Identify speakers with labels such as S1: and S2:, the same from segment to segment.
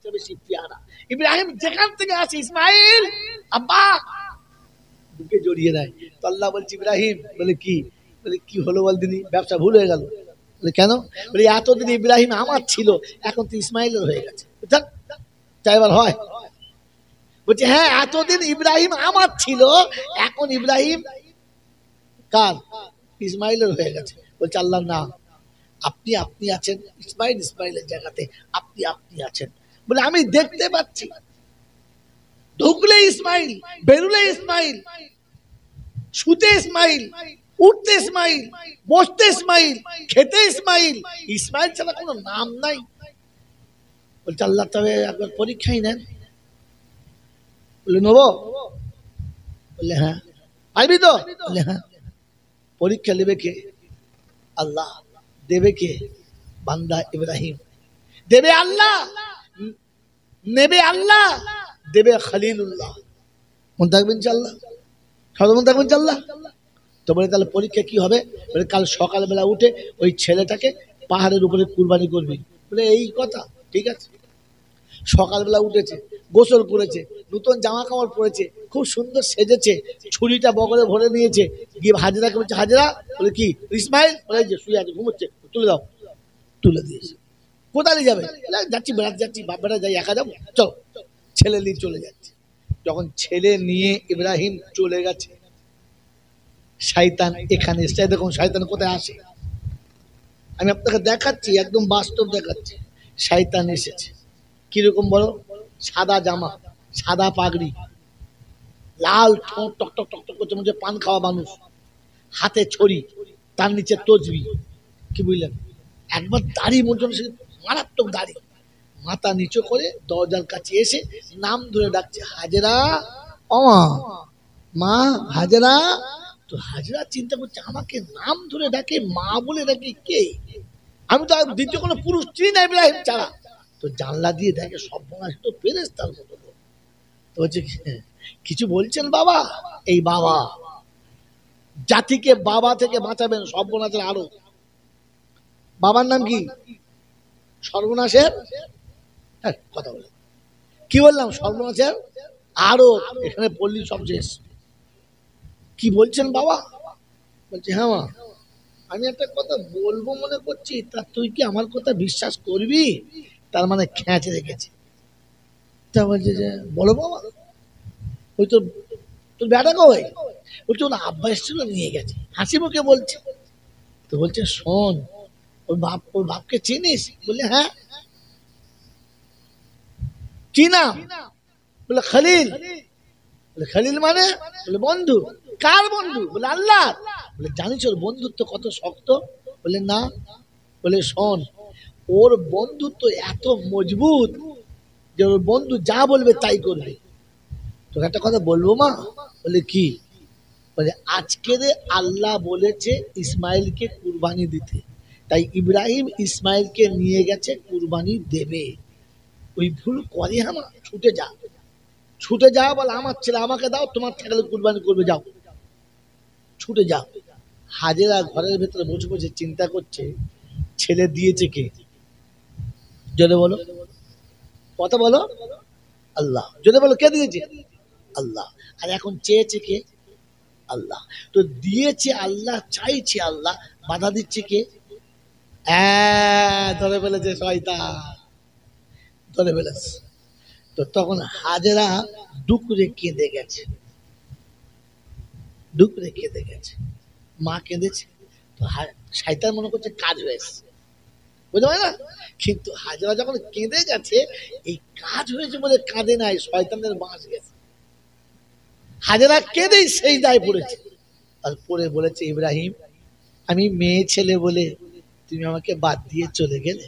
S1: সবচেয়ে বেশি পেয়ারা। ইব্রাহিম যেখান থেকে আসে ইসমাইল আব্বা বুকে জড়িয়ে দেয়। তো আল্লাহ বলছে ইব্রাহিম, বলে কি? বলে কি হলো বল দিনি, ব্যবসা ভুল হয়ে গেল। বলে কেন? বলে এতদিন ইব্রাহিম আমার ছিল, এখন তো ইসমাইলের হয়ে গেছে। তাই এবার হয়? বলছে হ্যাঁ, এতদিন ইব্রাহিম আমার ছিল, এখন ইব্রাহিম কার? ইসমাইলের হয়ে গেছে। বলছে আল্লাহ না, আপনি আপনি আছেন, ইসমাইল ইসমাইলের জায়গাতে আপনি আপনি আছেন। বলে আমি দেখতে পাচ্ছি, ঢুকলে ইসমাইল, বেরুলে ইসমাইল, শুতে ইসমাইল, উঠতে ইসমাইল, বসতে ইসমাইল, খেতে ইসমাইল, ইসমাইল ছাড়া কোনো নাম নাই। বলছে আল্লাহ তবে একবার পরীক্ষাই নেন। বলে নেবো? বললে হ্যাঁ। পারবি তো? বললে হ্যাঁ। পরীক্ষা নেবে কে? আল্লাহ। দেবে কে? বান্দা ইব্রাহিম। দেবে আল্লাহ, নেবে আল্লাহ, দেবে খলিলুল্লাহ। মন থাকবেন ইনশাআল্লাহ, সব মন থাকবেন ইনশাআল্লাহ। তো বলে তাহলে পরীক্ষা কি হবে? বলে কাল সকালবেলা উঠে ওই ছেলেটাকে পাহাড়ের উপরে কুরবানি করবি। বলে এই কথা, ঠিক আছে। সকালবেলা উঠেছে, গোসল করেছে, নতুন জামা কাপড় পরেছে, খুব সুন্দর সেজেছে, ছুরিটা বগলে ভরে নিয়েছে, গিয়ে হাজরাকে বলছে হাজরা। বলে কি? ইসমাইল। বলে যে শুয়ে আছে, ঘুমোচ্ছে, তুলে দাও। তুলে দিয়েছে। কোথায় যাবে? যাচ্ছি, বেড়াতে যাচ্ছি, বাপ বেড়া যাই, একা যাবো, চলো। ছেলে নিয়ে চলে যাচ্ছে। যখন ছেলে নিয়ে ইব্রাহিম চলে গেছে, শয়তান এখানে এসে, দেখুন শয়তান কোথায় আসে, আমি আপনাকে দেখাচ্ছি, একদম বাস্তব দেখাচ্ছি। শয়তান এসেছে কিরকম বলো? সাদা জামা, সাদা পাগড়ি, লাল ঠোঁট, টক টক টক টক করছে, মধ্যে পান খাওয়া মানুষ, হাতে ছড়ি, তার নিচে তসবি। কি বুঝলেন? একবার দাড়ি মোজন, মারাত্মক দাড়ি, মাথা নিচু করে দরজার কাছে এসে নাম ধরে ডাকছে হাজেরা, ও মা হাজেরা। তো হাজেরা চিন্তা করছে আমাকে নাম ধরে ডাকে, মা বলে ডাকে কে? আমি তো দ্বিতীয় কোনো পুরুষ চিনি না ইব্রাহিম ছাড়া। তো জানলা দিয়ে দেখে সব বোনা তো ফেরেশতার মতো। তো হচ্ছে কিছু বলছেন বাবা? এই বাবা জাতিকে বাবা থেকে বাঁচাবেন, সর্বনাশের আরো। বাবার নাম কি? সর্বনাশের কথা বলে কি বললাম? সর্বনাশের আরো। এখানে পল্লী সব শেষ। কি বলছেন বাবা? বলছে হ্যাঁ মা, আমি একটা কথা বলবো মনে করছি, তা তুই কি আমার কথা বিশ্বাস করবি? তার মানে খেঁচ রেখেছে। তা বলছে যে বলো বাবা। ওই তো তোর বেটা কই? বলছে ওর আব্বা এসেছিল, নিয়ে গেছে, হাসি মুখে বলছে। তো বলছে শোন, ওর বাপকে চিনিস? বললে হ্যাঁ। কি নাম? বলে খলিল। বলে খলিল মানে? বলে বন্ধু। কার বন্ধু? বলে আল্লাহ। বলে জানিস ওর বন্ধুত্ব কত শক্ত? বলে না। বলে শোন, ওর বন্ধুত্ব এত মজবুত যে ওর বন্ধু যা বলবে তাই করবে। তোকে একটা কথা বলবো মা। বলে কি? বলে আজকে আল্লাহ বলেছে ইসমাইলকে কুরবানি দিতে, তাই ইব্রাহিম ইসমাইলকে নিয়ে গেছে কুরবানি দেবে। ওই ভুল করে আমার, ছুটে যা, ছুটে যাও, বল আমার ছেলে আমাকে দাও, তোমার থাকলে কুরবানি করবে, যাও, ছুটে যাও। হাজেরা ঘরের ভেতরে বসে বসে চিন্তা করছে ছেলে দিয়েছে কে? জোরে বলো, কথা বলো। আল্লাহ। জোরে বলো, কে দিয়েছে? আল্লাহ। আর এখন চেয়েছে কে? আল্লাহ। তো দিয়েছে আল্লাহ, চাইছে আল্লাহ, বাধা দিচ্ছে কে? ধরে ফেলেছে শয়তান, ধরে ফেলেছে। তো তখন হাজেরা ডুকরে কেঁদে গেছে, ডুকরে কেঁদে গেছে, মা কেঁদেছে। তো শয়তান মনে করছে কাজ হয়েছে, বুঝতে পারে না। কিন্তু হাজেরা যখন কেঁদে গেছে, এই কাজ হয়েছে বলে কাঁদে নাই, শয়তানের বাঁশ গেছে। হাজেরা কেঁদেই সেই দায় পড়েছে। আর পরে বলেছে ইব্রাহিম, আমি মেয়ে ছেলে বলে তুমি আমাকে বাদ দিয়ে চলে গেলে,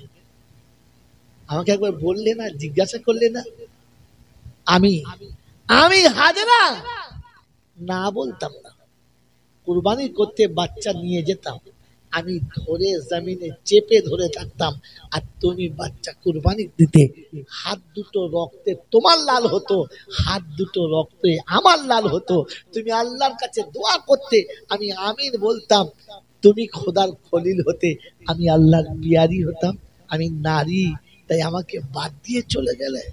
S1: আমাকে একবার বললে না, জিজ্ঞাসা করলে না। আমি আমি হাজেরা না বলতাম না, কুরবানি করতে বাচ্চা নিয়ে যেতাম, আমি ধরে জমিনে চেপে ধরে থাকতাম, আর তুমি বাচ্চা কুরবানি দিতে, হাত দুটো রক্তে তোমার লাল হতো, হাত দুটো রক্তে আমার লাল হতো, তুমি আল্লাহর কাছে দোয়া করতে, আমি আমিন বলতাম, তুমি খোদার খলিল হতে, আমি আল্লাহর পিয়ারি হতাম, আমি নারী, তাই আমাকে বাদ দিয়ে চলে গেলে।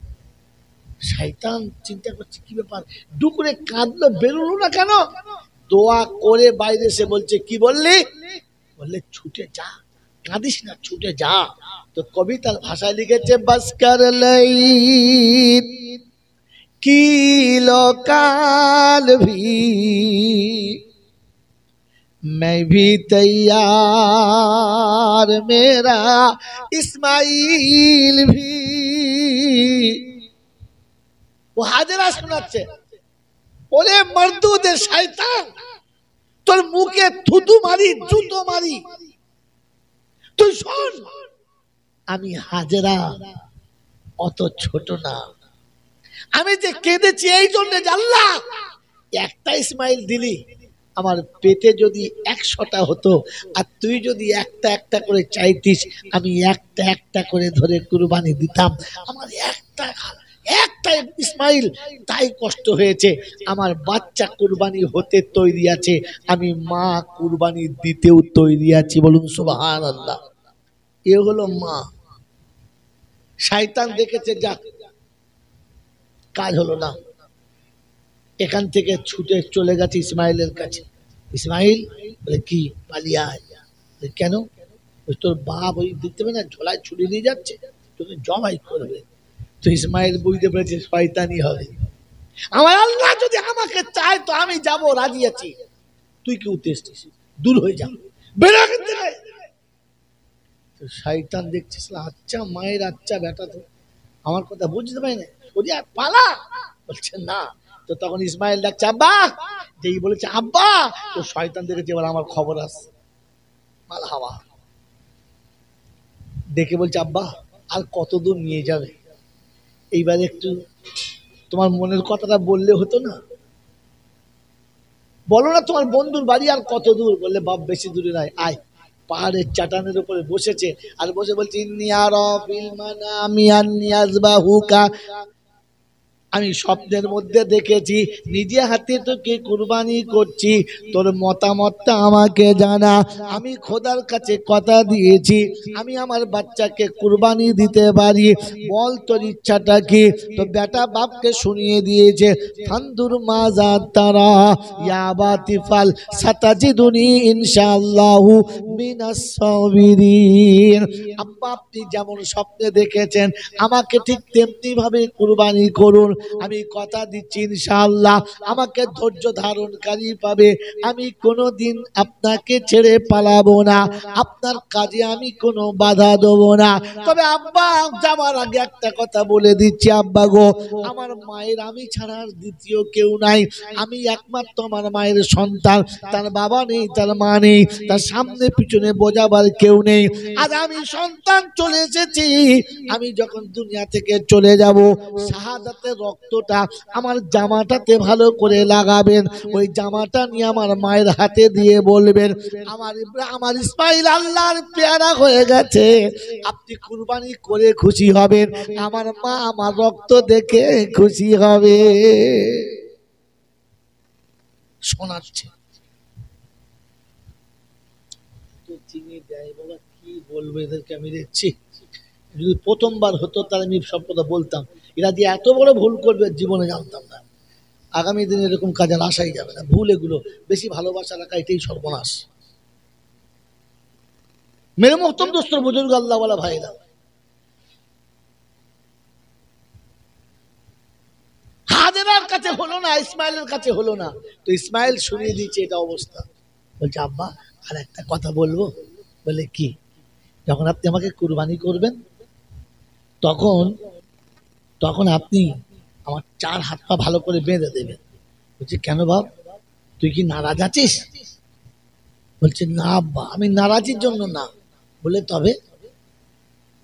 S1: শয়তান চিন্তা করছে কি ব্যাপার, ডুকরে কাঁদলো, বেরোলো না কেন? দোয়া করে বাইরে এসে বলছে, কি বললি? বললে ছুটে যা, কাঁদিস না, ছুটে যা। তো কবিতার ভাষায় লিখেছে, বাস কর লাই কি লোকাল ভি मैं भी तैयार मेरा इस्माइल भी। ও হাজেরা শোনাচ্ছে, ওরে মর্দুদের শয়তান, তোর মুখে থুতু মারি, জুতো মারি, তুই শোন, আমি হাজেরা অত ছোট না। আমি যে কেঁদেছি এই জন্য, আল্লাহ একটা ইসমাইল দিলি, আমার পেটে যদি 100টা হতো, আর তুই যদি একটা একটা করে চাইতিস, আমি একটা একটা করে ধরে কুরবানি দিতাম। আমার একটা একটা ইসমাইল, তাই কষ্ট হয়েছে। আমার বাচ্চা কুরবানি হতে তৈরি আছে, আমি মা কুরবানি দিতেও তৈরি আছি। বলুন সুবহানাল্লাহ। এ হলো মা। শয়তান দেখেছে, যাক কাজ হলো না, এখান থেকে ছুটে চলে গেছে ইসমাইলের কাছে। ইসমাইল বলে, কি পালিয়ে আয়। কেন? তোর বাপ ওই দেখতে পাবে না, ঝোলায় ছুরি নিয়ে যাচ্ছে, তোকে জবাই করবে। তো ইসমাইল বুঝতে পেরেছে শয়তানি হবে। আমার আল্লাহ যদি আমাকে চায় তো আমি যাব, রাজি আছি, তুই কি উঠেছিস, দূর হয়ে যা, বেরো এখান থেকে। তো শয়তান দেখছিস, আচ্ছা মায়ের আচ্ছা বেটা, তো আমার কথা বুঝতে পারি না, সরিয়া পালা। বলছে না। তো তখন ইসমাইল ডাকছে আব্বা, যেই বলেছে আব্বা, তো শয়তান দেখেছে এবার আমার খবর আসছে, মাল হাওয়া দেখে বলছে, আব্বা আর কত দূর নিয়ে যাবে, এইবার একটু তোমার মনের কথাটা বললে হতো না, বলো না তোমার বন্ধুর বাড়ি আর কত দূর। বললে বাপ বেশি দূরে নাই, আয়। পাহাড়ের চাটানের উপরে বসেছে, আর বসে বলছে, ইন্নী আরা ফিল মানামি আন্নী আযবাহুকা, আমি স্বপ্নের মধ্যে দেখেছি নিজে হাতে তোকে কুরবানি করছি, তোর মতামতটা আমাকে জানা। আমি খোদার কাছে কথা দিয়েছি, আমি আমার বাচ্চাকে কুরবানি দিতে পারি, বল তোর ইচ্ছাটা কি। তো বেটা বাপকে শুনিয়ে দিয়েছে, ফান্দুর মাজা তারা ইয়া বাতিফাল সাতাজিদুনি ইনশাআল্লাহু মিনাস সাবিরিন। আব্বা আপনি যেমন স্বপ্নে দেখেছেন, আমাকে ঠিক তেমনি ভাবে কুরবানি করুন, আমি কথা দিচ্ছি ইনশাআল্লাহ আমাকে ধৈর্য ধারণকারী পাবে, আমি কোনোদিন আপনাকে ছেড়ে পালাবো না, আপনার কাজে আমি কোনো বাধা দেবো না। তবে আব্বা যাওয়ার আগে একটা কথা বলে দিচ্ছি, আব্বা গো, আমার মায়ের আমি ছাড়া আর দ্বিতীয় কেউ নাই, আমি একমাত্র আমার মায়ের সন্তান, তার বাবা নেই, তার মা নেই, তার সামনে পিছনে বোঝাবার কেউ নেই। আজ আমি সন্তান চলে এসেছি, আমি যখন দুনিয়া থেকে চলে যাব, শাহাদাতের রক্তটা আমার জামাটাতে ভালো করে লাগাবেন, ওই জামাটা নিয়ে আমার মায়ের হাতে দিয়ে বলবেন, আমার ইসমাইল আল্লাহর পেয়ারা হয়ে গেছে, আপনি কুরবানি করে খুশি হবেন, আমার মা আমার রক্ত দেখে খুশি হবে। শোনাচ্ছে তো চিনি দেয়, বাবা কি বলবো এদেরকে, আমি দেখছি যদি প্রথমবার হতো তাহলে আমি সব কথা বলতাম, এরা যে এত বড় ভুল করবে জীবনে জানতাম না। আগামী দিনে এরকম কাজে আসাই যাবে না, ভুল এগুলো, বেশি ভালোবাসা রাখা এটাই সর্বনাশ। মেরে মোহতম দোস্তর বুজুর্গ আল্লাহওয়ালা ভাইরা, হাজেরার কাছে হলো না, ইসমাইলের কাছে হলো না, তো ইসমাইল শুনিয়ে দিচ্ছে এটা অবস্থা। বলছে আব্বা আর একটা কথা বলবো। বলে কি? যখন আপনি আমাকে কুরবানি করবেন তখন তখন আপনি আমার 4 হাত পা ভালো করে বেঁধে দেবেন। বলছে কেন বাপ, তুই কি নারাজ আছিস? বলছে না আব্বা, আমি নারাজির জন্য না। বলে তবে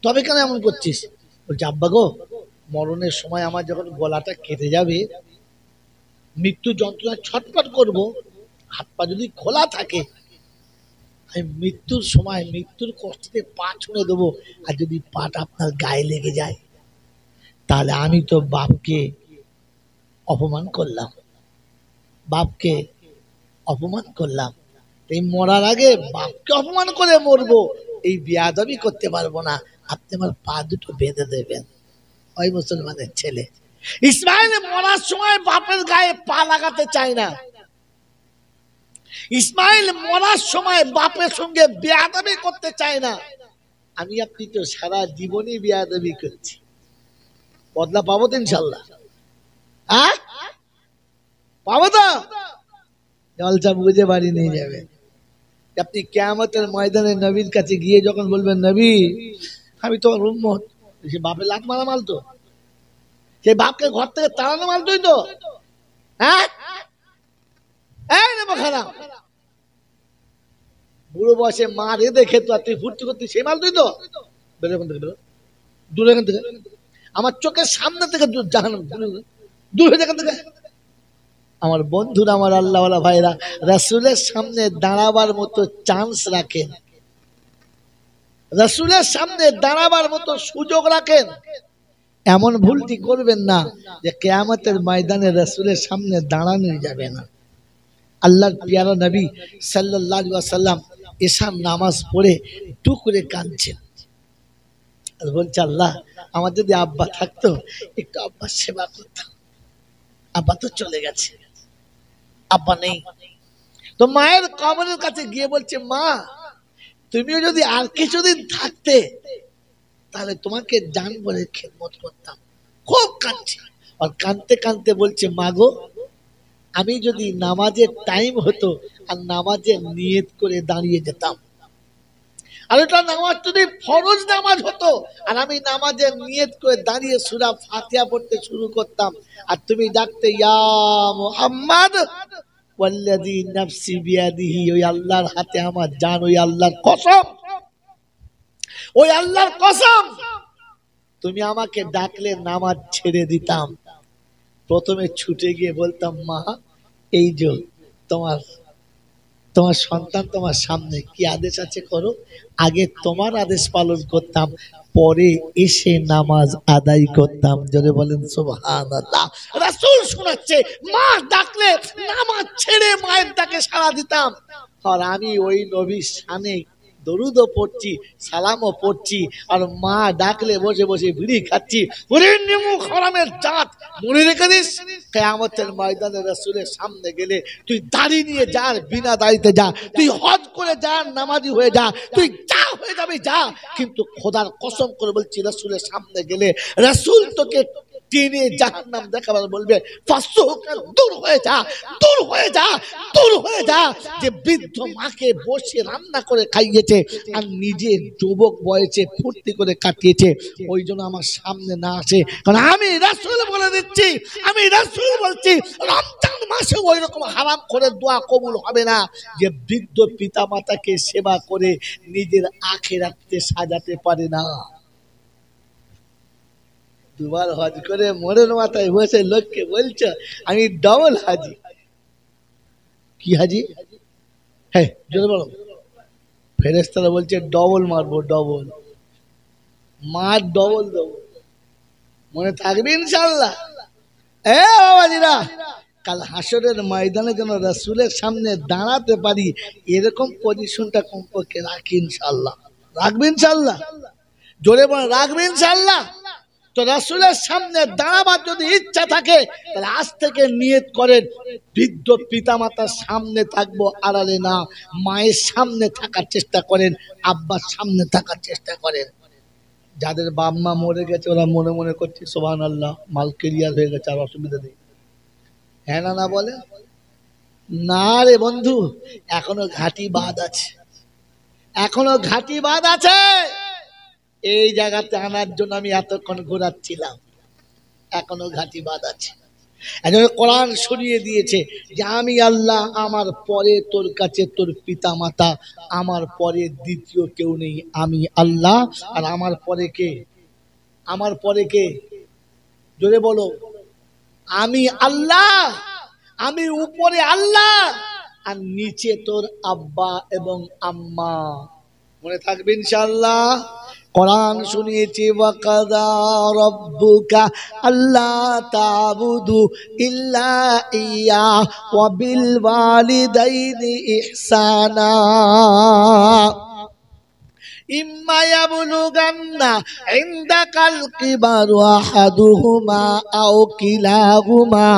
S1: তবে কেন এমন করছিস? বলছে আব্বা গো, মরণের সময় আমার যখন গলাটা কেটে যাবে, মৃত্যু যন্ত্রণায় ছটফট করব, হাত পা যদি খোলা থাকে, আমি মৃত্যুর সময় মৃত্যুর কষ্টে পা ছুঁড়ে দেবো, আর যদি পাটা আপনার গায়ে লেগে যায় তাহলে আমি তো বাপকে অপমান করলাম, বাপকে অপমান করলাম। এই মরার আগে বাপকে অপমান করে মরবো, এই বেয়াদবি করতে পারবো না। আপনি আমার পা দুটো বেঁধে দেবেন। ওই মুসলমানের ছেলে ইসমাইল মরার সময় বাপের গায়ে পা লাগাতে চায় না। ইসমাইল মরার সময় বাপের সঙ্গে বেয়াদবি করতে চায় না। আমি আপনি তো সারা জীবনই বেয়াদবি করছি, বদলা পাবো তো ইনশাল্লাহ। হ্যাঁ পাবো তো, জলসা বুঝে বাড়ি নিয়ে যাবে। আপনি কিয়ামতের ময়দানে নবীর কাছে গিয়ে যখন বলবেন নবী আমি তোমার উম্মত, সে বাপে লাত মারা মালতো, সেই বাপকে ঘর থেকে তাড়ানো মালতোই তো। হ্যাঁ খারাপ বুড়ো বয়সে মা রেঁধে খেত আর তুই ফুর্তি করতি, সেই মালতোই তো। বেরো এখান থেকে, বেরো দূর এখান থেকে, আমার চোখের সামনে থেকে জাহান্নাম, দূর হয়ে এখান থেকে। আমার বন্ধুরা, আমার আল্লাহওয়ালা ভাইরা, রাসূলের সামনে দাঁড়াবার মতো চান্স রাখেন, রাসূলের সামনে দাঁড়াবার মতো সুযোগ রাখেন। এমন ভুলটি করবেন না যে কিয়ামতের ময়দানে রাসূলের সামনে দাঁড়ানোই যাবে না। আল্লাহর প্যারা নবী সাল্লাল্লাহু আলাইহি ওয়াসাল্লাম এশার নামাজ পড়ে টুক করে কাঁদছেন আর বলছে আল্লাহ আমার যদি আব্বা থাকতো একটু আব্বার সেবা করতাম, আব্বা তো চলে গেছে, আব্বা নেই। তো মায়ের কবরের কাছে গিয়ে বলছে মা তুমিও যদি আর কিছুদিন থাকতে তাহলে তোমাকে জান বলে খেদমত করতাম। খুব কাঁদছে আর কাঁদতে কাঁদতে বলছে মা গো আমি যদি নামাজের টাইম হতো আর নামাজের নিয়ত করে দাঁড়িয়ে যেতাম, আর এটা নামাজ যদি ফরজ নামাজ হতো আর আমি নামাজের নিয়ত করে দাঁড়িয়ে সূরা ফাতিহা পড়তে শুরু করতাম আর তুমি ডাকতে ইয়া মুহাম্মদ ওয়াল্লাযী নাফসি বিয়াদিহি, ওই আল্লাহর হাতে আমার জান, ওই আল্লাহর কসম, ওই আল্লাহর কসম তুমি আমাকে ডাকলে নামাজ ছেড়ে দিতাম। প্রথমে ছুটে গিয়ে বলতাম মা এই যে তোমার তোমার সন্তান তোমার সামনে, কি আদেশ আছে করো, আগে তোমার আদেশ পালন করতাম পরে এসে নামাজ আদায় করতাম। জোরে বলেন সুবহানাল্লাহ। রাসূল শোনাচ্ছে মা ডাকলে নামাজ ছেড়ে মায়ের ডাকে সাড়া দিতাম। আর আমি ওই নবীর শানে দরুদও পড়ছি, সালামও পড়ছি, আর মা ডাকলে বসে বসে বিড়ি খাচ্ছি। ওরে নিমু হারামের জাত, মনে রেখে দিস কিয়ামতের ময়দানে রাসূলের সামনে গেলে তুই দাড়ি নিয়ে যা আর বিনা দাড়িতে যা, তুই হজ করে যা নামাজি হয়ে যা, তুই যা হয়ে যাবি যা, কিন্তু খোদার কসম করে বলছি রাসূলের সামনে গেলে রাসূল তোকে টেনে জাহান্নাম দেখাবার বলবে দূর হয়ে যা, দূর হয়ে যা, দূর হয়ে যা। যে বৃদ্ধ মাকে বসে রান্না করে খাইয়েছে আর নিজে যুবক বয়সে ফুর্তি করে কাটিয়েছে, ওই জন্য আমার সামনে না আসে। কারণ আমি রাসূল বলে দিচ্ছি, আমি রাসূল বলছি রমজান মাসে ওই রকম হারাম করে দোয়া কবুল হবে না যে বৃদ্ধ পিতা মাতাকে সেবা করে নিজের আখিরাতকে সাজাতে পারে না। দুবার হজ করে মোড়ের মাথায় বসে লোককে বলছো আমি ডবল হাজি। কি হাজি? হ্যাঁ জোরে বলো। ফেরেশতারা বলছে ডবল মারবো, ডবল মার, ডবল দেবো। মনে থাকবে ইনশাআল্লাহ। এ বাবাজিরা, কাল হাসরের ময়দানে যেন রাসূলের সামনে দাঁড়াতে পারি এরকম পজিশনটা কমপক্ষে রাখি ইনশাআল্লাহ। রাখবেন ইনশাআল্লাহ? জোরে বলেন রাখবেন ইনশাআল্লাহ? তো রাসূলের সামনে দাঁড়াবার যদি ইচ্ছা থাকে তাহলে আজ থেকে নিয়ত করেন বৃদ্ধ পিতামাতার সামনে থাকবো, আড়ালে না। মায়ের সামনে থাকার চেষ্টা করেন, আব্বার সামনে থাকার চেষ্টা করেন। যাদের বাপ মা মরে গেছে ওরা মনে মনে করছে সুবহানাল্লাহ মাল ক্লিয়ার হয়ে গেছে আর অসুবিধা নেই। হ্যাঁ না না বলে না রে বন্ধু, এখনো ঘাটি বাদ আছে, এখনো ঘাটি বাদ আছে। এই জায়গাতে আনার জন্য আমি এতক্ষণ ঘোরাচ্ছিলাম, এখনো ঘাটি বাদ আছে। একজন কোরআন শুনিয়ে দিয়েছে যে আমি আল্লাহ, আমার পরে তোর কাছে তোর পিতা মাতা, আমার পরে দ্বিতীয় কেউ নেই, আমি আল্লাহ। আর আমার পরে কে? আমার পরে কে? জোরে বলো। আমি আল্লাহ, আমি উপরে আল্লাহ আর নিচে তোর আব্বা এবং আম্মা। মনে থাকবে ইনশাআল্লাহ। কোরআন শুনিয়েছি ওয়াকাদা রাব্বুকা আল্লা তা'বুদু ইল্লা ইয়া ওয়া বিল ওয়ালিদাইনি ইহসানা। إما يبلغن عندك الكبر أحدهما أو كلاهما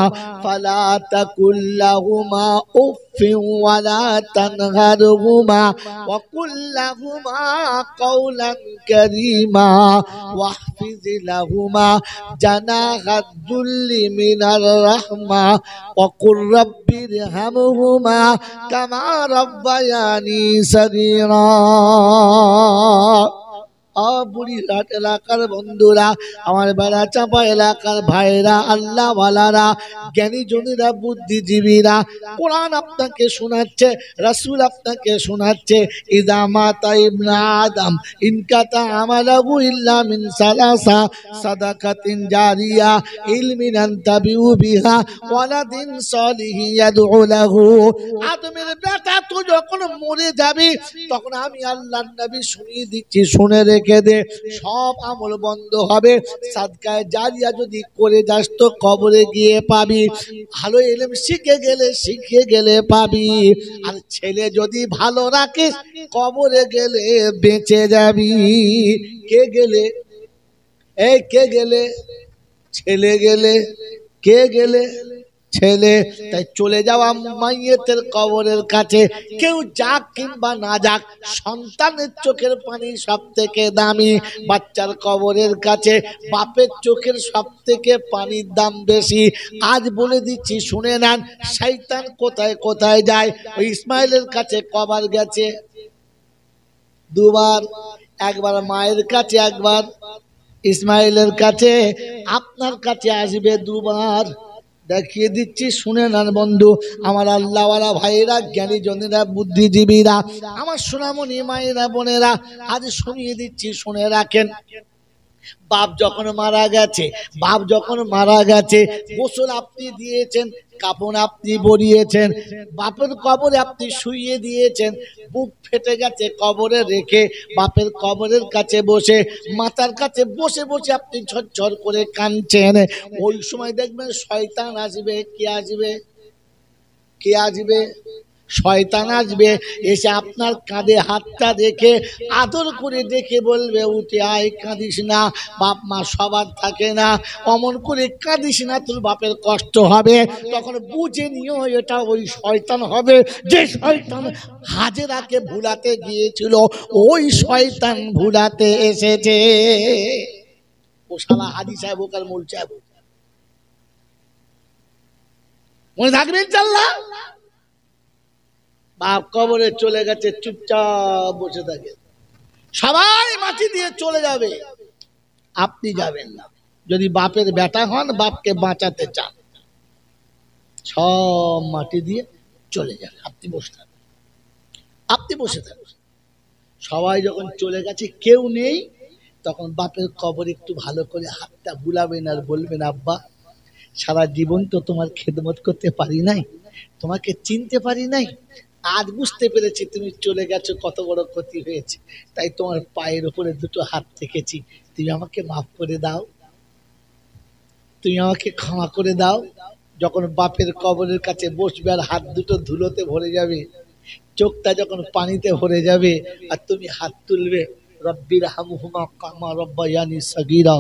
S1: فلا تقل لهما أف ولا تنهرهما وقل لهما قولا كريما واحفظ لهما جناح الذل من الرحمة وقل رب ارحمهما كما ربياني صغيرا বুড়িরহাট এলাকার বন্ধুরা, আমার বেড়া চাপা এলাকার ভাইরা, আল্লাহ ওয়ালারা, জ্ঞানী জনীরা, বুদ্ধিজীবীরা, কোরআন আপনাকে শোনাচ্ছে, রাসূল আপনাকে শোনাচ্ছে। ইযা মাতা ইবনে আদম ইনকাতা আমালহু ইল্লা মিন সালাসা সাদাকাতিন জারিয়া ইলমিন আনতাবিউ বিহা ওয়ালাদিন সালিহিন ইয়াদউ লাহু। আদমের বেটা তো যখন মরে যাবে তখন আমি আল্লাহর নবী শুনিয়ে দিচ্ছি, শুনে রেখে দে, সব আমল বন্ধ হবে। সাদকায়ে জারিয়া যদি করে যাস তো কবরে গিয়ে পাবি, ভালো ইলম শিখে গেলে পাবি। আর ছেলে যদি ভালো রাখিস কবরে গেলে বেঁচে যাবি। কে গেলে? এই কে গেলে? ছেলে গেলে। কে গেলে? ছেলে। তাই চলে যাওয়া মাইয়েতের কবরের কাছে কেউ যাক কিংবা না যাক, সন্তানের চোখের পানি সব থেকে দামি। বাচ্চার কবরের কাছে বাপের চোখের সব থেকে পানির দাম বেশি। আজ বলে দিচ্ছি, শুনে নেন, শয়তান কোথায় কোথায় যায়। ওই ইসমাইলের কাছে কবার গেছে? দুবার। একবার মায়ের কাছে, একবার ইসমাইলের কাছে। আপনার কাছে আসবে দুবার। দেখিয়ে দিচ্ছি, শুনে নেন বন্ধু আমার, আল্লাহওয়ালা ভাইরা, জ্ঞানী জনেরা, বুদ্ধিজীবীরা, আমার সোনামণি মায়েরা, বোনেরা, আজ শুনিয়ে দিচ্ছি, শুনে রাখেন। বাপ যখন মারা গেছে, গোসল আপনি দিয়েছেন, কাপড় আপনি পরিয়েছেন, বাপের কবরে আপনি শুইয়ে দিয়েছেন, বুক ফেটে গেছে কবরে রেখে বাপের কবরের কাছে বসে, মাথার কাছে বসে বসে আপনি ঝরঝর করে কাঁদছেন। ওই সময় দেখবেন শয়তান আসবে। কে আসবে? শয়তান আসবে, এসে আপনার কাঁধে হাতটা রেখে আদর করে দেখে বলবে, উঠে আয়, কাঁদিস না, বাপ মা সবার থাকে না, অমন করে কাঁদিস না, তোর বাপের কষ্ট হবে। তখন বুঝে নিও এটা ওই শয়তান হবে যে শয়তান হাজেরাকে ভুলাতে গিয়েছিল, ওই শয়তান ভুলাতে এসেছে। ও শালা হাজি সাহেব হোক আর মূল সাহেব, মনে থাকবে ইনশাআল্লাহ। বাপ কবরে চলে গেছে, চুপচাপ বসে থাকে, সবাই মাটি দিয়ে চলে যাবে, আপনি যাবেন না। যদি বাপের বেটা হন, বাপকে বাঁচাতে চান, সব মাটি দিয়ে চলে যাবে, আপনি বসে থাকবেন। সবাই যখন চলে গেছে, কেউ নেই, তখন বাপের কবরে একটু ভালো করে হাতটা বুলাবেন আর বলবেন, আব্বা, সারা জীবন তো তোমার খেদমত করতে পারি নাই, তোমাকে চিনতে পারি নাই, আজ বুঝতে পেরেছি তুমি চলে গেছো, কত বড় ক্ষতি হয়েছে, তাই তোমার পায়ের উপরে দুটো হাত রেখেছি, তুমি আমাকে মাফ করে দাও, তুমি আমাকে ক্ষমা করে দাও। যখন বাপের কবরের কাছে বসবে আর হাত দুটো ধুলোতে ভরে যাবে, চোখটা যখন পানিতে ভরে যাবে, আর তুমি হাত তুলবে, রব্বির হামহুমা কামা রব্বায়ানি সগীরা,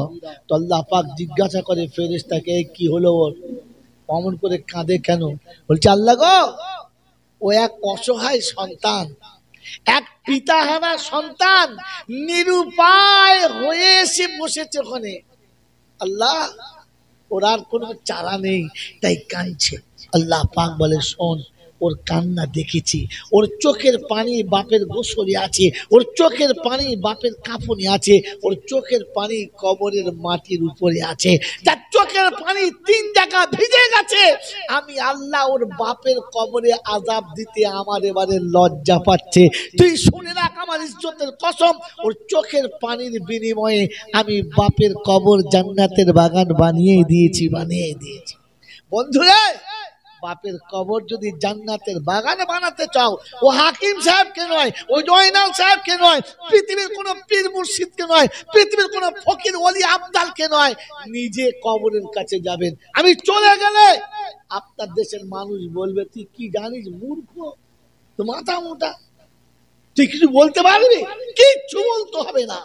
S1: তো আল্লাহ পাক জিজ্ঞাসা করে ফেরেশতাকে, কি হলো ওর, অমন করে কাঁদে কেন? বলছে, আল্লাহ গো, ও এক অসহায় সন্তান, এক পিতাহারা সন্তান, নিরুপায় হয়ে এসে বসেছে ওখানে, আল্লাহ ওর আর কোনো চারা নেই, তাই কাঁদছে। আল্লাহ পাক বলে, শোন, ওর কান্না দেখেছি, ওর চোখের পানি বাপের গোসলে আছে, ওর চোখের পানি বাপের কাফনে আছে, ওর চোখের পানি কবরের মাটির উপরে আছে, তার চোখের পানি 3 জায়গা ভিজে গেছে। আমি আল্লাহ ওর বাপের কবরে আযাব দিতে আমার এবারে লজ্জা পাচ্ছে। তুই শুনে রাখ, আমার ইজ্জতের কসম, ওর চোখের পানির বিনিময়ে আমি বাপের কবর জান্নাতের বাগান বানিয়ে দিয়েছি। বন্ধুরা, বাপের কবর যদি জান্নাতের বাগান বানাতে চাও, ও হাকিম সাহেবকে নয়, ও জয়নাল সাহেবকে নয়, পৃথিবীর কোন পীর মুর্শিদকে নয়, পৃথিবীর কোন ফকির ওলি আবদালকে নয়, নিজে কবরের কাছে যাবেন। আমি চলে গেলে আপনার দেশের মানুষ বলবে, তুই কি জানিস মূর্খ, তো মাথা মোটা, তুই কিছু বলতে পারবি? কিচ্ছু বলতে হবে না।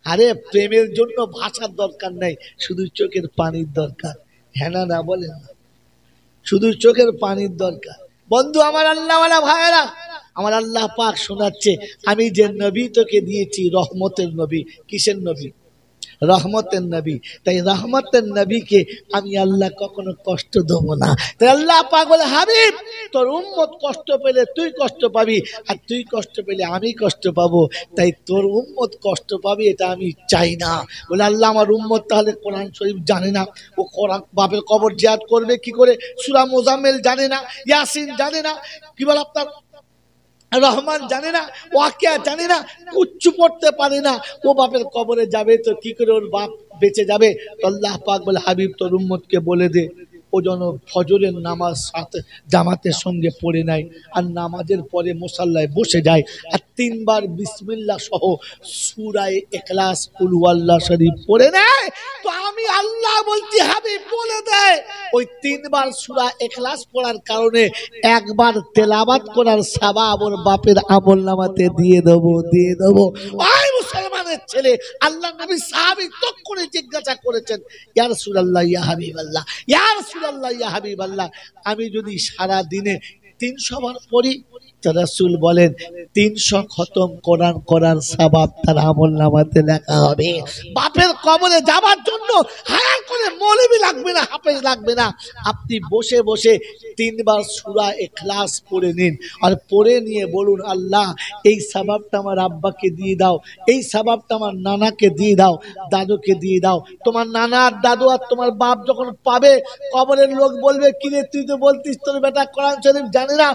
S1: আরে প্রেমের জন্য ভাষার দরকার নাই, শুধু চোখের পানির দরকার। হ্যাঁ না বলেন না, শুধু চোখের পানির দরকার। বন্ধু আমার, আল্লাহওয়ালা ভাইয়েরা, আমার আল্লাহ পাক শোনাচ্ছে, আমি যে নবী তোকে দিয়েছি রহমতের নবী। কিসের নবী? রহমতের নবী। তাই রহমতের নবীকে আমি আল্লাহ কখনো কষ্ট দেবো না। তাই আল্লাহ পাক বলে, হাবিব তোর উম্মত কষ্ট পেলে তুই কষ্ট পাবি, আর তুই কষ্ট পেলে আমি কষ্ট পাবো। তাই তোর উম্মত কষ্ট পাবি এটা আমি চাই না। বলে আল্লাহ আমার উম্মত তাহলে কোরআন শরীফ জানে না, ও কোরআন বাপের কবর জিয়াদ করবে কি করে? সূরা মুজাম্মিল জানে না, ইয়াসিন জানে না, কি বল আপনার রহমান জানে না, ওয়াকিয়া জানে না, কিচ্ছু পড়তে পারে না, ও বাপের কবরে যাবে তো কি করে ওর বাপ বেঁচে যাবে? তো আল্লাহ পাক বলে, হাবিব তোর উম্মতকে বলে দে ও যেন ফজরের নামাজ সাথে জামাতের সঙ্গে পড়ে নেয়, আর নামাজের পরে মুসাল্লায় বসে যায়, আর 3 বার বিসমিল্লাহ সহ সূরা ইখলাস কুল হুয়াল্লাহ শরীফ পড়ে নেয়। তো আমি আল্লাহ বলছি হাবিব বলে দেয়, ওই 3 বার সূরা ইখলাস পড়ার কারণে একবার তেলাওয়াত করার সওয়াব ওর বাপের আমলনামাতে দিয়ে দেবো। ওই মুসলমানের ছেলে, আল্লাহ নবী সাহাবী তক করে জিজ্ঞাসা করেছেন, ইয়া রাসূলুল্লাহ ইয়া হাবিবাল্লাহ, ইয়া রাসূলুল্লাহ ইয়া হাবিবাল্লাহ, আমি যদি সারা দিনে 300 বার পড়ি, তো রাসূল বলেন 300 খতম কোরআন করার সওয়াব তার আমলনামাতে লেখা হবে। বাপের কবরে যাবার জন্য হায়ার করে মৌলবি লাগবে না, হাফেজ লাগবে না, আপনি বসে বসে 3 বার সূরা ইখলাস পড়ে নিন, আর পড়ে নিয়ে বলুন, আল্লাহ এই সওয়াবটা আমার আব্বাকে দিয়ে দাও, এই সওয়াবটা আমার নানাকে দিয়ে দাও, দাদুকে দিয়ে দাও। তোমার নানা আর দাদু আর তোমার বাপ যখন পাবে, কবরের লোক বলবে, কিরে তুই তো বলতিস তোর বেটা কোরআন শরীফ জানে না,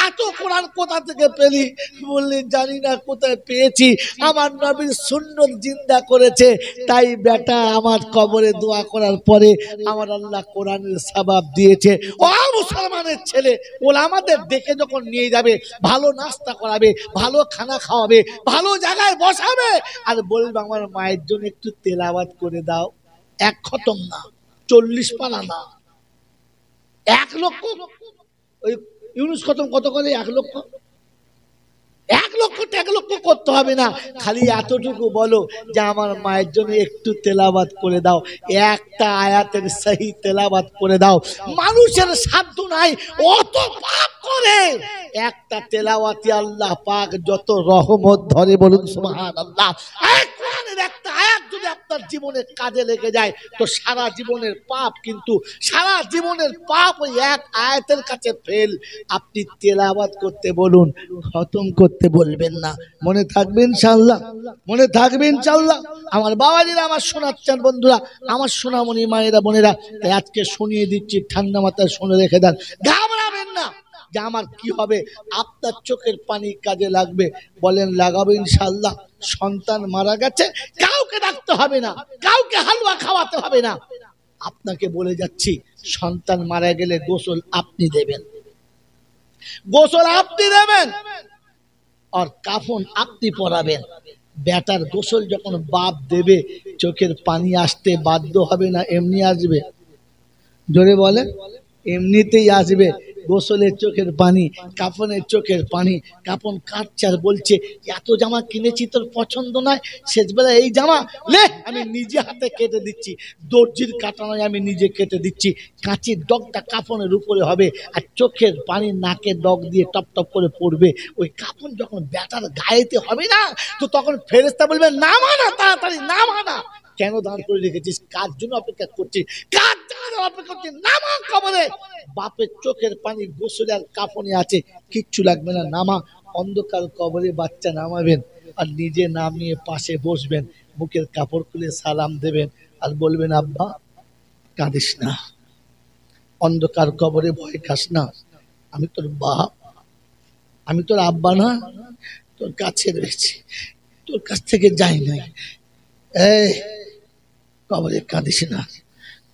S1: এত কোরআন কোথা থেকে পেলি? বললি জানি না, কোথায় পেয়েছি, আমার নবীর সুন্নত জিন্দা করেছে, তাই বেটা আমার কবরে দোয়া করার পরে আমার আল্লাহ কোরআনের সওয়াব দিয়েছে। ও মুসলমানের ছেলে, ওলামাদের দেখে যখন নিয়ে যাবে, ভালো নাস্তা করাবে, ভালো খানা খাওয়াবে, ভালো জায়গায় বসাবে, আর বলবে আমার মায়ের জন্য একটু তেলাওয়াত করে দাও, 1 খতম না, 40 পারা না, 1 লক্ষ। ওই ইউনুস খতম কত করে? 1 লক্ষ। 1 লক্ষ করতে হবে না, খালি এতটুকু বলো যে আমার মায়ের জন্য একটু তেলাওয়াত করে দাও, একটা আয়াতের সহি তেলাওয়াত করে দাও। মানুষের সাধ্য নাই অত পাপ করে, একটা তেলাওয়াতে আল্লাহ পাক যত রহমত ধরে, বলুন সুবহানাল্লাহ। কোরআনের একটা আয়াত যদি আপনার জীবনে কাজে লেগে যায়, তো সারা জীবনের পাপ, কিন্তু সারা জীবনের পাপ ওই এক আয়াতের কাছে ফেল। আপনি তেলাওয়াত করতে বলুন, খতম করতে বলবেন না। মনে থাকবে ইনশাআল্লাহ, মনে থাকবে ইনশাআল্লাহ। আমার বাবাজিরা, আমার শোনাচ্ছেন বন্ধুরা, আমার সোনামণি মায়েরা বোনেরা, তাই আজকে শুনিয়ে দিচ্ছি, ঠান্ডা মাথায় শুনে রেখে দেন, ঘাবড়াবেন না যে আমার কি হবে। আপনার চোখের পানি কাজে লাগবে, বলেন লাগাবো ইনশাআল্লাহ। সন্তান মারা গেছে, কাউকে ডাকতে হবে না, কাউকে হালুয়া খাওয়াতে হবে না। আপনাকে বলে যাচ্ছি, সন্তান মারা গেলে গোসল আপনি দেবেন, গোসল আপনি দেবেন, আর কাফন আপনি পরাবেন। বেটার গোসল যখন বাপ দেবে, চোখের পানি আসতে বাধ্য হবে না, এমনি আসবে? জোরে বলেন, এমনিতেই আসবে। গোসলের চোখের পানি, কাফনের চোখের পানি। কাফন কাটছে আর বলছে, এত জামা কিনেছি তোর পছন্দ নয়, শেষবেলা এই জামা লে, আমি নিজে হাতে কেটে দিচ্ছি, দর্জির কাটা নয়, আমি নিজে কেটে দিচ্ছি। কাঁচির ডগটা কাফনের উপরে হবে, আর চোখের পানি নাকের ডগ দিয়ে টপ টপ করে পড়বে। ওই কাফন যখন বেটার গায়েতে হবে না, তো তখন ফেরেশতা বলবে, নামা না, তাড়াতাড়ি নামা না। কেন দাঁড় করে রেখেছিস? কার জন্য অপেক্ষা করছিস? কার জন্য অপেক্ষা করছিস? নামা কবরে। বাপের চোখের পানি গোসলে আর কাফনে আছে, কিচ্ছু লাগবে না, নামা। অন্ধকার কবরে বাচ্চা নামাবেন, আর নিজে নামিয়ে পাশে বসবেন, মুখের কাপড় খুলে সালাম দেবেন, আর বলবেন, আব্বা কাঁদিস না, অন্ধকার কবরে ভয় খাস না, আমি তোর বাপ, আমি তোর আব্বা না, তোর কাছে রয়েছি, তোর কাছ থেকে যাই নাই। এই কবরে কাঁদিস না,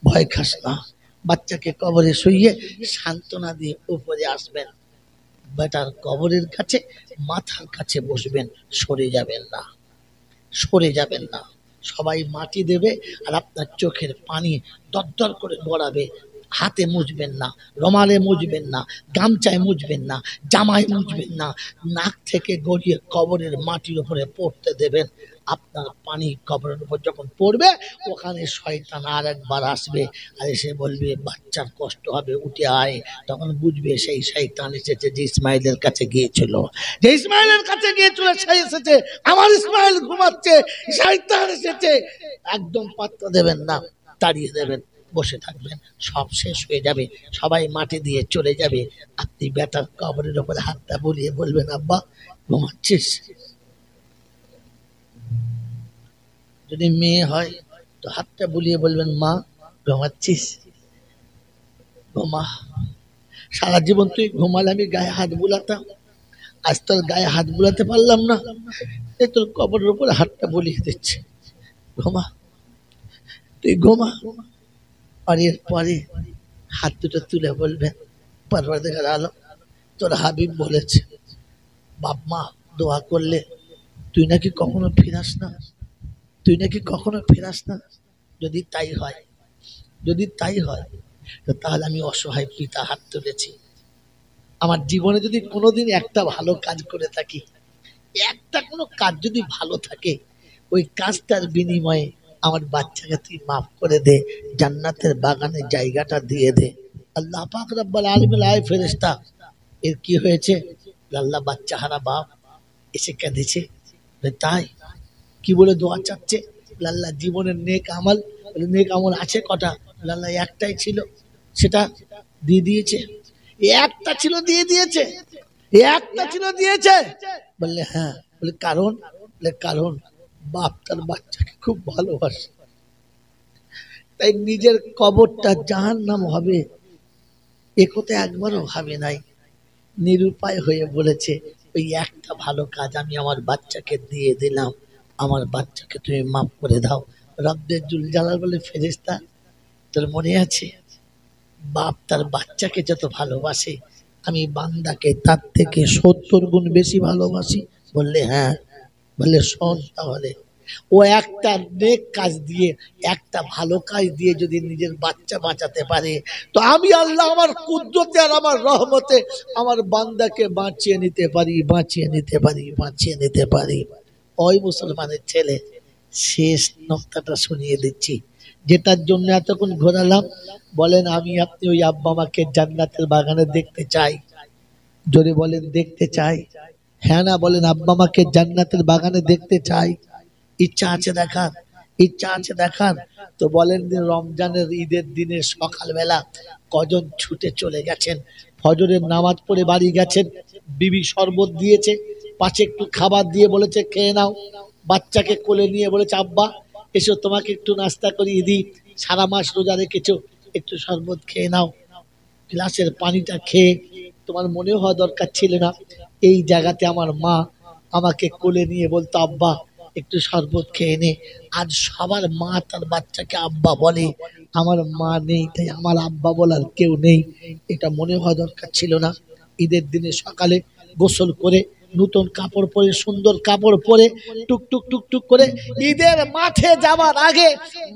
S1: ভয় খাস না। বাচ্চাকে কবরে শুইয়ে সান্ত্বনা দিয়ে উপরে আসবেন, বেটার কবরের কাছে মাথার কাছে বসবেন, সরে যাবেন না, সরে যাবেন না। সবাই মাটি দেবে, আর আপনার চোখের পানি দরদর করে গড়াবে, হাতে মুছবেন না, রমালে মুছবেন না, গামছায় মুছবেন না, জামায় মুছবেন না, নাক থেকে গড়িয়ে কবরের মাটির উপরে পড়তে দেবেন। আপনার পানি কবরের উপর যখন পড়বে, ওখানে শয়তান আর একবার আসবে, আর এসে বলবে বাচ্চার কষ্ট হবে, উঠে আয়। তখন বুঝবে সেই শয়তান এসেছে যে ইসমাইলের কাছে গিয়েছিল, যে ইসমাইলের কাছে গিয়েছিল সেই এসেছে, আমার ইসমাইল ঘুমাচ্ছে, শয়তান এসেছে। একদম পাত্তা দেবেন না, তাড়িয়ে দেবেন, বসে থাকবেন, সব শেষ হয়ে যাবে, সবাই মাটি দিয়ে চলে যাবে। আপনি বেটার কবরের উপরে হাতটা বুলিয়ে বলবেন আব্বা ঘুমাচ্ছিস। যদি মেয়ে হয় তো হাতটা বুলিয়ে বলবেন মা ঘুমাচ্ছিস, ঘুমা। সারা জীবন তুই ঘুমালে আমি গায়ে হাত বুলাতাম, আজ তোর গায়ে হাত বুলাতে পারলাম না, এই তোর কবরের উপরে হাতটা বুলিয়ে দিচ্ছে, ঘুমা, তুই ঘুমা। আর এরপরে হাত দুটো তুলে বলবেন পরওয়ারদিগার আলম, তোর হাবিব বলেছে বাপ মা দোয়া করলে তুই নাকি কখনো ফিরাস না, তুই নাকি কখনো ফেরাস না। যদি তাই হয়, যদি তাই হয়, তো তাহলে আমি অসহায় পিতা হাত তুলেছি। আমার জীবনে যদি কোনোদিন একটা ভালো কাজ করে থাকি, একটা কোনো কাজ যদি ভালো থাকে, ওই কাজটার বিনিময়ে আমার বাচ্চাকে তুই মাফ করে দে, জান্নাতের বাগানে জায়গাটা দিয়ে দে। আল্লাহ পাক রব্বুল আলামিন আয় ফেরেশতা, এর কি হয়েছে? আল্লাহ বাচ্চা হারা বাপ এসে কেঁদেছে, তাই কি বলে দোয়া চাচ্ছে? আল্লাহ জীবনের নেক আমল, নেক আমল আছে কটা? আল্লাহ একটাই ছিল, সেটা দিয়ে দিয়েছে, একটা ছিল দিয়ে দিয়েছে, একটা ছিল দিয়েছে। বললে হ্যাঁ, বলে কারণ? বলে কারণ বাপ তার বাচ্চাকে খুব ভালোবাসে, তাই নিজের কবরটা জাহান্নাম হবে এ কথা একবারও ভাবে নাই, নিরুপায় হয়ে বলেছে ওই একটা ভালো কাজ আমি আমার বাচ্চাকে দিয়ে দিলাম, আমার বাচ্চাকে তুমি মাফ করে দাও। রব্বে জুল জালাল বলে ফেরেশতা, তোর মনে আছে বাপ তার বাচ্চাকে যত ভালোবাসে আমি বান্দাকে তার থেকে 70 গুণ বেশি ভালোবাসি? বললে হ্যাঁ। বললে শোন, তাহলে ও একটা নেক কাজ দিয়ে, একটা ভালো কাজ দিয়ে যদি নিজের বাচ্চা বাঁচাতে পারে, তো আমি আল্লাহ আমার কুদরতে আর আমার রহমতে আমার বান্দাকে বাঁচিয়ে নিতে পারি, বাঁচিয়ে নিতে পারি, বাঁচিয়ে নিতে পারি। ওই মুসলমানের ছেলে, শেষ নকতাটা শুনিয়ে দিচ্ছি, যেটার জন্য এতক্ষণ ঘোরালাম। বলেন আমি আপনি ওই আব্বা মাকে জান্নাতের বাগানে দেখতে চাই? যদি বলেন দেখতে চাই, হ্যাঁ না বলেন আব্বা মাকে জান্নাতের বাগানে দেখতে চাই? ইচ্ছা আছে দেখার? ইচ্ছা আছে দেখার? তো বলেন দিন রমজানের ঈদের দিনে সকালবেলা কজন ছুটে চলে গেছেন, ফজরের নামাজ পড়ে বাড়ি গেছেন, বিবি শরবত দিয়েছে, পাশে একটু খাবার দিয়ে বলেছে খেয়ে নাও, বাচ্চাকে কোলে নিয়ে বলেছে আব্বা এসো তোমাকে একটু নাস্তা করিয়ে দিই, সারা মাস রোজা রেখেছো, একটু শরবত খেয়ে নাও। গ্লাসের পানিটা খেয়ে তোমার মনে হওয়া দরকার ছিল না, এই জায়গাতে আমার মা আমাকে কোলে নিয়ে বলতো আব্বা একটু শরবত খেয়ে নে। আজ সবার মা তার বাচ্চাকে আব্বা বলে, আমার মা নেই তাই আমার আব্বা বলার কেউ নেই, এটা মনে হওয়া দরকার ছিল না? ঈদের দিনে সকালে গোসল করে নতুন কাপড় পরে, সুন্দর কাপড় পরে টুকটুক টুকটুক করে ঈদের মাঠে যাবার আগে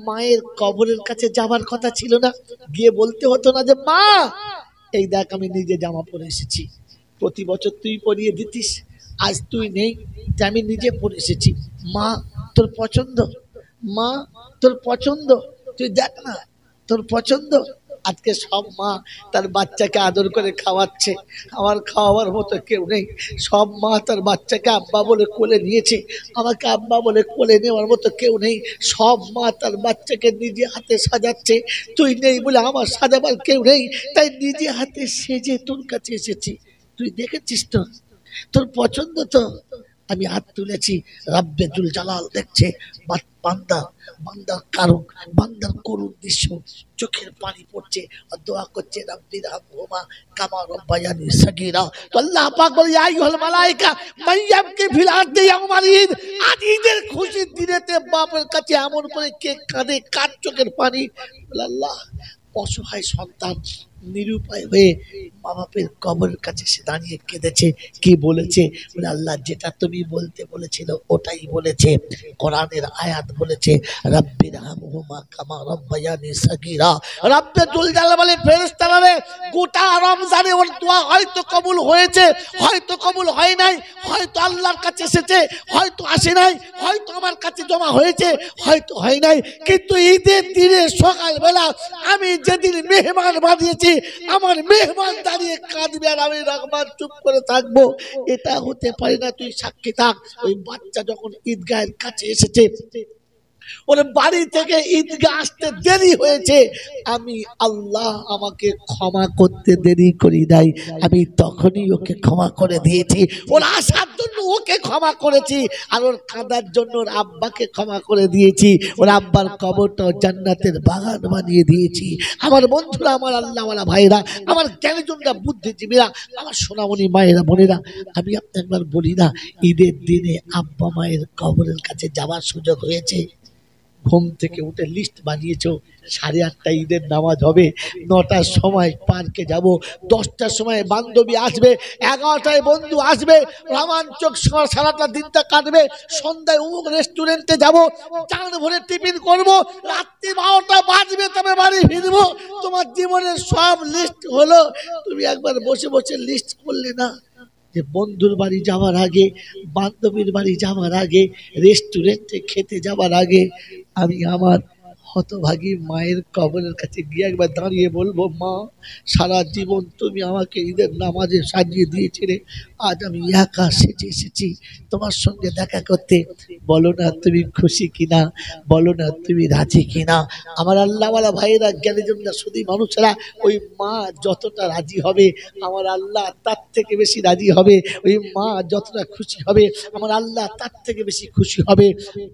S1: মায়ের কবরের কাছে যাবার কথা ছিল না? গিয়ে বলতে হতো না যে মা এই দেখ আমি নিজে জামা পরে এসেছি, প্রতি বছর তুই পরিয়ে দিতিস, আজ তুই নেই যে আমি নিজে পরে এসেছি, মা তোর পছন্দ, মা তোর পছন্দ, তুই দেখ না তোর পছন্দ। আজকে সব মা তার বাচ্চাকে আদর করে খাওয়াচ্ছে, আমার খাওয়াবার মতো কেউ নেই, সব মা তার বাচ্চাকে আব্বা বলে কোলে নিয়েছে, আমাকে আব্বা বলে কোলে নেওয়ার মতো কেউ নেই, সব মা তার বাচ্চাকে নিজে হাতে সাজাচ্ছে, তুই নেই বলে আমার সাজাবার কেউ নেই, তাই নিজে হাতে সেজে তোর কাছে এসেছি, তুই দেখেছিস তো, তোর পছন্দ তো? আমি হাত তুলেছি, রব্বে জুল জালাল দেখছে বান্দা, বান্দার কারণ, বান্দার করুণ দৃশ্য, চোখের পানি পড়ছে আর দোয়া করছে রব্বি রহমহুমা কামা রব্বায়ানি সগীরা। তো আল্লাহ পাক বলে ইয়া আইয়ুহাল মালায়েকা মাইয়াবকি ফিল আরদি ইয়াওমাল ঈদ, আজ ঈদের খুশির দিনেতে বাপের কাছে এমন করে কে কাঁদে, কার চোখের পানি? আল্লাহ অসহায় সন্তান নিরুপায় হয়ে মা বাপের কবরের কাছে সে দাঁড়িয়ে কেঁদেছে। কি বলেছে? বলে আল্লাহ যেটা তুমি বলতে বলেছিল ওটাই বলেছে। কোরআনের আয়াত বলেছে রাব্বির হামহুমা কামা রাব্বায়ানি সাগীরা। রব্বে জুল জালাল বলে ফেরেশতারা রে, গোটা রমজানে ওর দোয়া হয়তো কবুল হয়েছে, হয়তো কবুল হয় নাই, হয়তো আল্লাহর কাছে এসেছে, হয়তো আসে নাই, হয়তো আমার কাছে জমা হয়েছে, হয়তো হয় নাই, কিন্তু ঈদের দিনে সকালবেলা আমি যেদিন মেহমান বানিয়েছি আমার মেহমান দাঁড়িয়ে কাঁদবে আর আমি রহমান চুপ করে থাকবো, এটা হতে পারে না। তুই সাক্ষী থাক। ওই বাচ্চা যখন ঈদগাহের কাছে এসেছে, ওর বাড়ি থেকে ঈদগাহ আসতে দেরি হয়েছে, আমি আল্লাহ আমাকে ক্ষমা করতে দেরি করি নাই, আমি তখনই ওকে ক্ষমা করে দিয়েছি। ওর আসার জন্য ওকে ক্ষমা করেছি, আর ওর কাঁদার জন্য ওর আব্বাকে ক্ষমা করে দিয়েছি। ওর আব্বার কবরটা জান্নাতের বাগান বানিয়ে দিয়েছি। আমার বন্ধুরা, আমার আল্লাহওয়ালা ভাইরা, আমার জ্ঞানীজনরা, বুদ্ধিজীবীরা, আমার সোনামণি মায়েরা, বোনেরা, আমি একবার বলি না, ঈদের দিনে আব্বা মায়ের কবরের কাছে যাওয়ার সুযোগ হয়েছে? ঘুম থেকে উঠে লিস্ট বানিয়েছো, 8:30টায় ঈদের নামাজ হবে, 9টার সময় পার্কে যাব, 10টার সময় বান্ধবী আসবে, 11টায় বন্ধু আসবে, রোমাঞ্চক সারাটা দিনটা কাটবে, সন্ধ্যায় অমুক রেস্টুরেন্টে যাব, চান ভরে টিফিন করব, রাত্রি 12টা বাজবে তবে বাড়ি ফিরবো। তোমার জীবনের সব লিস্ট হলো, তুমি একবার বসে বসে লিস্ট করলে না যে বন্ধুর বাড়ি যাওয়ার আগে, বান্ধবীর বাড়ি যাওয়ার আগে, রেস্টুরেন্টে খেতে যাওয়ার আগে আমি আমার হতভাগী মায়ের কবরের কাছে গিয়ে একবার দাঁড়িয়ে বলবো, মা সারা জীবন তুমি আমাকে ঈদের নামাজে সাজিয়ে দিয়েছিলে, আজ আমি একা সেজে এসেছি তোমার সঙ্গে দেখা করতে, বলো না তুমি খুশি কিনা, বলো না তুমি রাজি কিনা। আমার আল্লাহওয়ালা ভাইয়েরা, জ্ঞানীজনরা, শুধু মানুষেরা, ওই মা যতটা রাজি হবে আমার আল্লাহ তার থেকে বেশি রাজি হবে, ওই মা যতটা খুশি হবে আমার আল্লাহ তার থেকে বেশি খুশি হবে।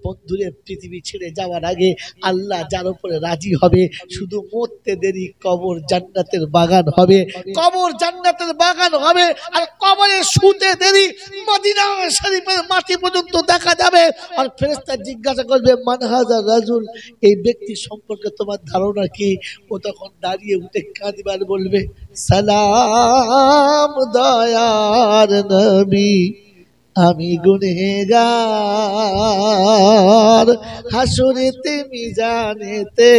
S1: বন্ধুরে, পৃথিবী ছেড়ে যাওয়ার আগে আল্লাহ যার উপরে রাজি হবে, শুধু মরতে দেরি, কবর জান্নাতের বাগান হবে, কবর জান্নাতের বাগান হবে। আর কবরে শুতে দেরি, মদিনা শরীফের মাটি পর্যন্ত দেখা যাবে। আর ফেরেশতা জিজ্ঞাসা করবে, মান হাযা রাজুল, এই ব্যক্তি সম্পর্কে তোমার ধারণা কি? ও তখন দাঁড়িয়ে উঠে কাঁদবে আর বলবে, সালাম দয়ার নবী, আমি গুনেহগার, হাসরেতে মিজানেতে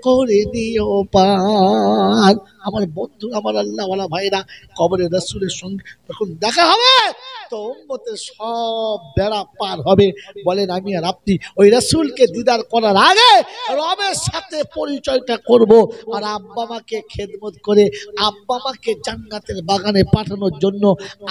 S1: করে দিও পার। আমার বন্ধু, আমার আল্লাহওয়ালা ভাইরা, কবরে রাসূলের সঙ্গে তখন দেখা হবে তো উম্মতের সব বেড়া পার হবে। বলেন আমি আর আপনি ওই রাসূলকে দিদার করার আগে রবের সাথে পরিচয়টা করব, আর আব্বা মাকে খেদমত করে আব্বা মাকে জান্নাতের বাগানে পাঠানোর জন্য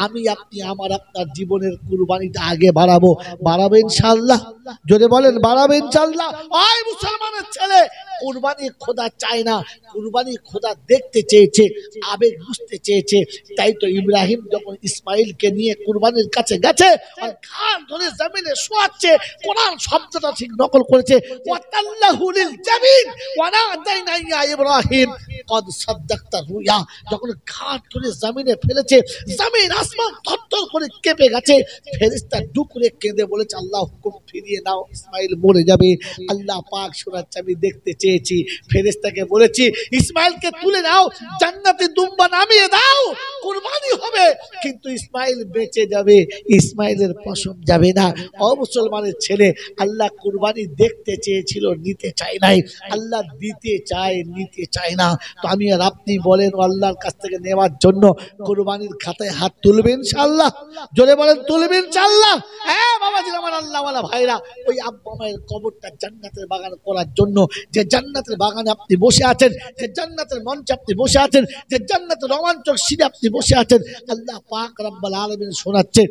S1: আমি আপনি আমার আপনার জীবনের কুরবানিটা আগে বাড়াবো। বাড়াবো ইনশাআল্লাহ? জোরে বলেন, বাড়াবো ইনশাআল্লাহ? ওই মুসলমানের ছেলে, কুরবানি খোদা চায় না, কুরবানি খোদা দেখতে চেয়েছে, আবেগ বুঝতে চেয়েছে। তাই তো ইব্রাহিম যখন ইসমাইলকে নিয়ে কুরবানির কাছে গেছে আর ঘাড় ধরে জমিনে শোয়াচ্ছে, কোরআন শব্দটা ঠিক নকল করেছে, ওয়াতাল্লাহু লিল জাবিন ওয়া নাদাইনা ইয়া ইব্রাহিম কদ সাদ্দাকতা রুয়া। যখন ঘাড় ধরে জমিনে ফেলেছে, জমিন আসমান থরথর করে কেঁপে গেছে। ফেরেশতা ডুকরে কেঁদে বলেছে, আল্লাহ হুকুম ফিরিয়ে নাও, ইসমাইল মরে যাবে। আল্লাহ পাক শোনাচ্ছে, আমি দেখতে চেয়েছি। ফেরেশতাকে বলেছি, ইসমাইলকে তুলে নাও, জান্নাতে দুম্বা নামিয়ে দাও, কুরবানি হবে, কিন্তু ইসমাইল বেঁচে যাবে, ইসমাইলের পশম যাবে না। ও মুসলমানের ছেলে, আল্লাহ কুরবানি দেখতে চেয়েছিল, নিতে চায় নাই। আল্লাহ দিতে চায়, নিতে চায় না। তো আমি আর আপনি বলেন, আল্লাহর কাছ থেকে নেওয়ার জন্য কুরবানির খাতায় হাত তুলবেন ইনশাআল্লাহ? জোরে বলেন, তুলবেন ইনশাআল্লাহ? হ্যাঁ বাবাজি, আমার আল্লাহওয়ালা ভাইরা, ওই আব্বা মায়ের কবরটা জান্নাতের বাগান করার জন্য, যে জান্নাতের বাগানে আপনি বসে আছেন, যে জান্নাতের মঞ্চে আপনি বসে আছেন, যে জান্নাতের রোমাঞ্চক সিঁড়ি আপনি বসে আছেন, আল্লাহ পাক রব্বুল আলামিন শোনাচ্ছে,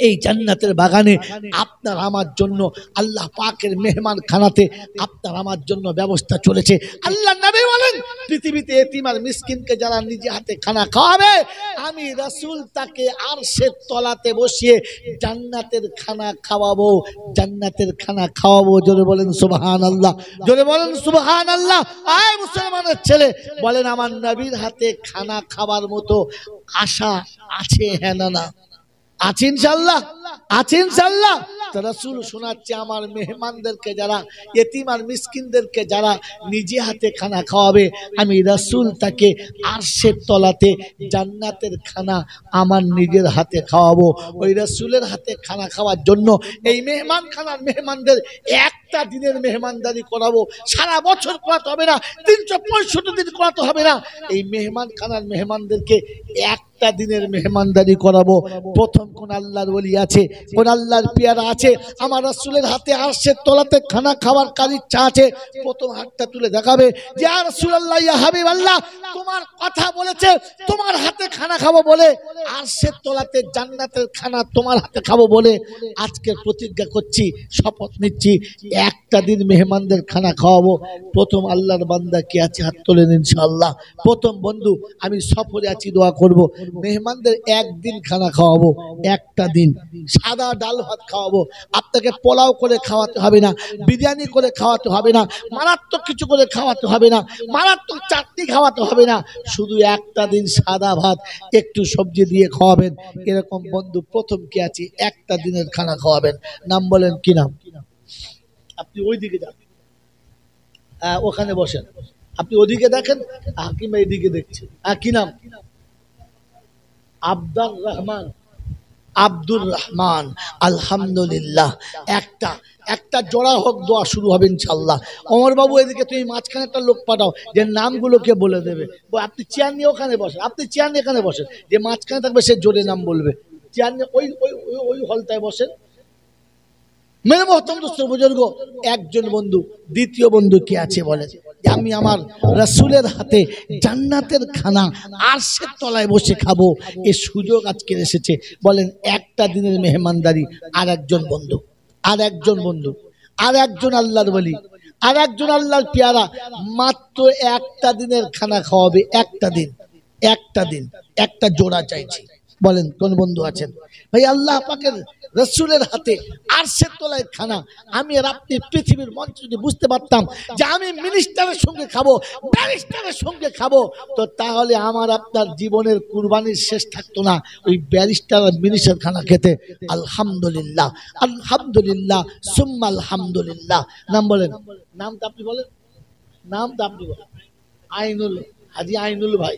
S1: এই জান্নাতের বাগানে আপনার আমার জন্য আল্লাহ পাকের মেহমান খানাতে আপনার আমার জন্য ব্যবস্থা চলেছে। আল্লাহ নবী বলেন, পৃথিবীতে এতিম আর মিসকিনকে যারা নিজে হাতে খানা খাওয়াবে, আমি রাসূল তাকে আরশের তলাতে বসিয়ে জান্নাতের খানা খাওয়াবো, জান্নাতের খানা খাওয়াবো। জোরে বলেন সুবহানাল্লাহ, জোরে বলেন সুবহানাল্লাহ। আয় মুসলমানের ছেলে, বলেন আমার নবীর হাতে খানা খাবার মতো আশা আছে? হ্যাঁ না না? আছে ইনশাআল্লাহ? আছে ইনশাআল্লাহ। তো রাসূল শোনাচ্ছে আমার মেহমানদেরকে, যারা ইতিম আর মিসকিনদেরকে যারা নিজে হাতে খানা খাওয়াবে, আমি রাসূল তাকে আরশের তলাতে জান্নাতের খানা আমার নিজের হাতে খাওয়াবো। ওই রাসূলের হাতে খানা খাওয়ার জন্য এই মেহমান খানার মেহমানদের একটা দিনের মেহমানদারি করাবো। সারা বছর করাতে হবে না, 365 দিন করাতে হবে না। এই মেহমান খানার মেহমানদেরকে একটা দিনের মেহমানদারি করাবো। প্রথম কোন আল্লাহর ওলি আছে, কোন আল্লাহর পেয়ারা আছে আমার রাসূলের হাতে আরশের তলাতে খানা খাওয়ার কার ইচ্ছা আছে? প্রথম হাতটা তুলে দেখাবে যে ইয়া রাসূলুল্লাহ, ইয়া হাবিবাল্লাহ, তোমার কথা বলেছে তোমার হাতে খানা খাবো বলে, আরশের তলাতে জান্নাতের খানা তোমার হাতে খাবো বলে আজকে প্রতিজ্ঞা করছি, শপথ নিচ্ছি, একটা দিন মেহমানদের খানা খাওয়াবো। প্রথম আল্লাহর বান্দা কে আছে? হাত তোলেন ইনশাআল্লাহ। প্রথম বন্ধু, আমি সফরে আছি, দোয়া করব, মেহমানদের একদিন খানা খাওয়াবো, একটা দিন সাদা ডাল ভাত খাওয়াবো। আপনাকে পোলাও করে খাওয়াতে হবে না, বিরিয়ানি করে খাওয়াতে হবে না, মারাত্মক কিছু করে খাওয়াতে হবে না, মারাত্মক চাটনি খাওয়াতে হবে না, শুধু একটা দিন সাদা ভাত একটু সবজি দিয়ে খাওয়াবেন। এরকম বন্ধু প্রথম কে আছে? একটা দিনের খানা খাওয়াবেন। নাম বলেন, কি নাম? আপনি ওই দিকে যান, ওখানে বসেন, আপনি ওদিকে দেখেন, হাকিম এইদিকে দেখছে। কি নাম? আব্দুর রহমান। আব্দুর রহমান, আলহামদুলিল্লাহ। একটা জোড়া হোক, দোয়া শুরু হবে ইনশাআল্লাহ। ওমর বাবু এদিকে তুমি মাঝখানে একটা লোক পাঠাও যে নামগুলোকে বলে দেবে। আপনি চেয়ার নিয়ে ওখানে বসেন, আপনি চেয়ার নিয়ে এখানে বসেন, যে মাঝখানে থাকবে সে জোরে নাম বলবে। চেয়ার নিয়ে ওই ওই ওই হলটায় বসেন। মেরে মহতরম দোস্ত বুজুর্গ, একজন বন্ধু। দ্বিতীয় বন্ধু কে আছে বলেন? আমি আমার রাসূলের হাতে জান্নাতের খানা আরশের তলায় বসে খাবো, এই সুযোগ আজকে এসেছে। বলেন, একটা দিনের মেহমানদারি। আর একজন বন্ধু, আর একজন বন্ধু, আর একজন আল্লাহর ওলি, আর একজন আল্লাহর পেয়ারা, মাত্র একটা দিনের খানা খাওয়াবে। একটা দিন, একটা দিন, একটা জোড়া চাইছি। বলেন কোন বন্ধু আছেন? ভাই, আল্লাহ পাকের রাসূলের হাতে আরশের তলায় খানা। আমি আর আপনি পৃথিবীর মঞ্চ যদি বুঝতে পারতাম যে আমি মিনিস্টারের সঙ্গে খাবো, ব্যারিস্টারের সঙ্গে খাবো, তো তাহলে আমার আপনার জীবনের কুরবানির শেষ থাকতো না ওই ব্যারিস্টার আর মিনিস্টার খানা খেতে। আলহামদুলিল্লাহ, আলহামদুলিল্লাহ, সুম্মা আলহামদুলিল্লাহ। নাম বলেন, নামটা আপনি বলেন, নামটা আপনি বলেন। আইনুল, হাজি আইনুল ভাই,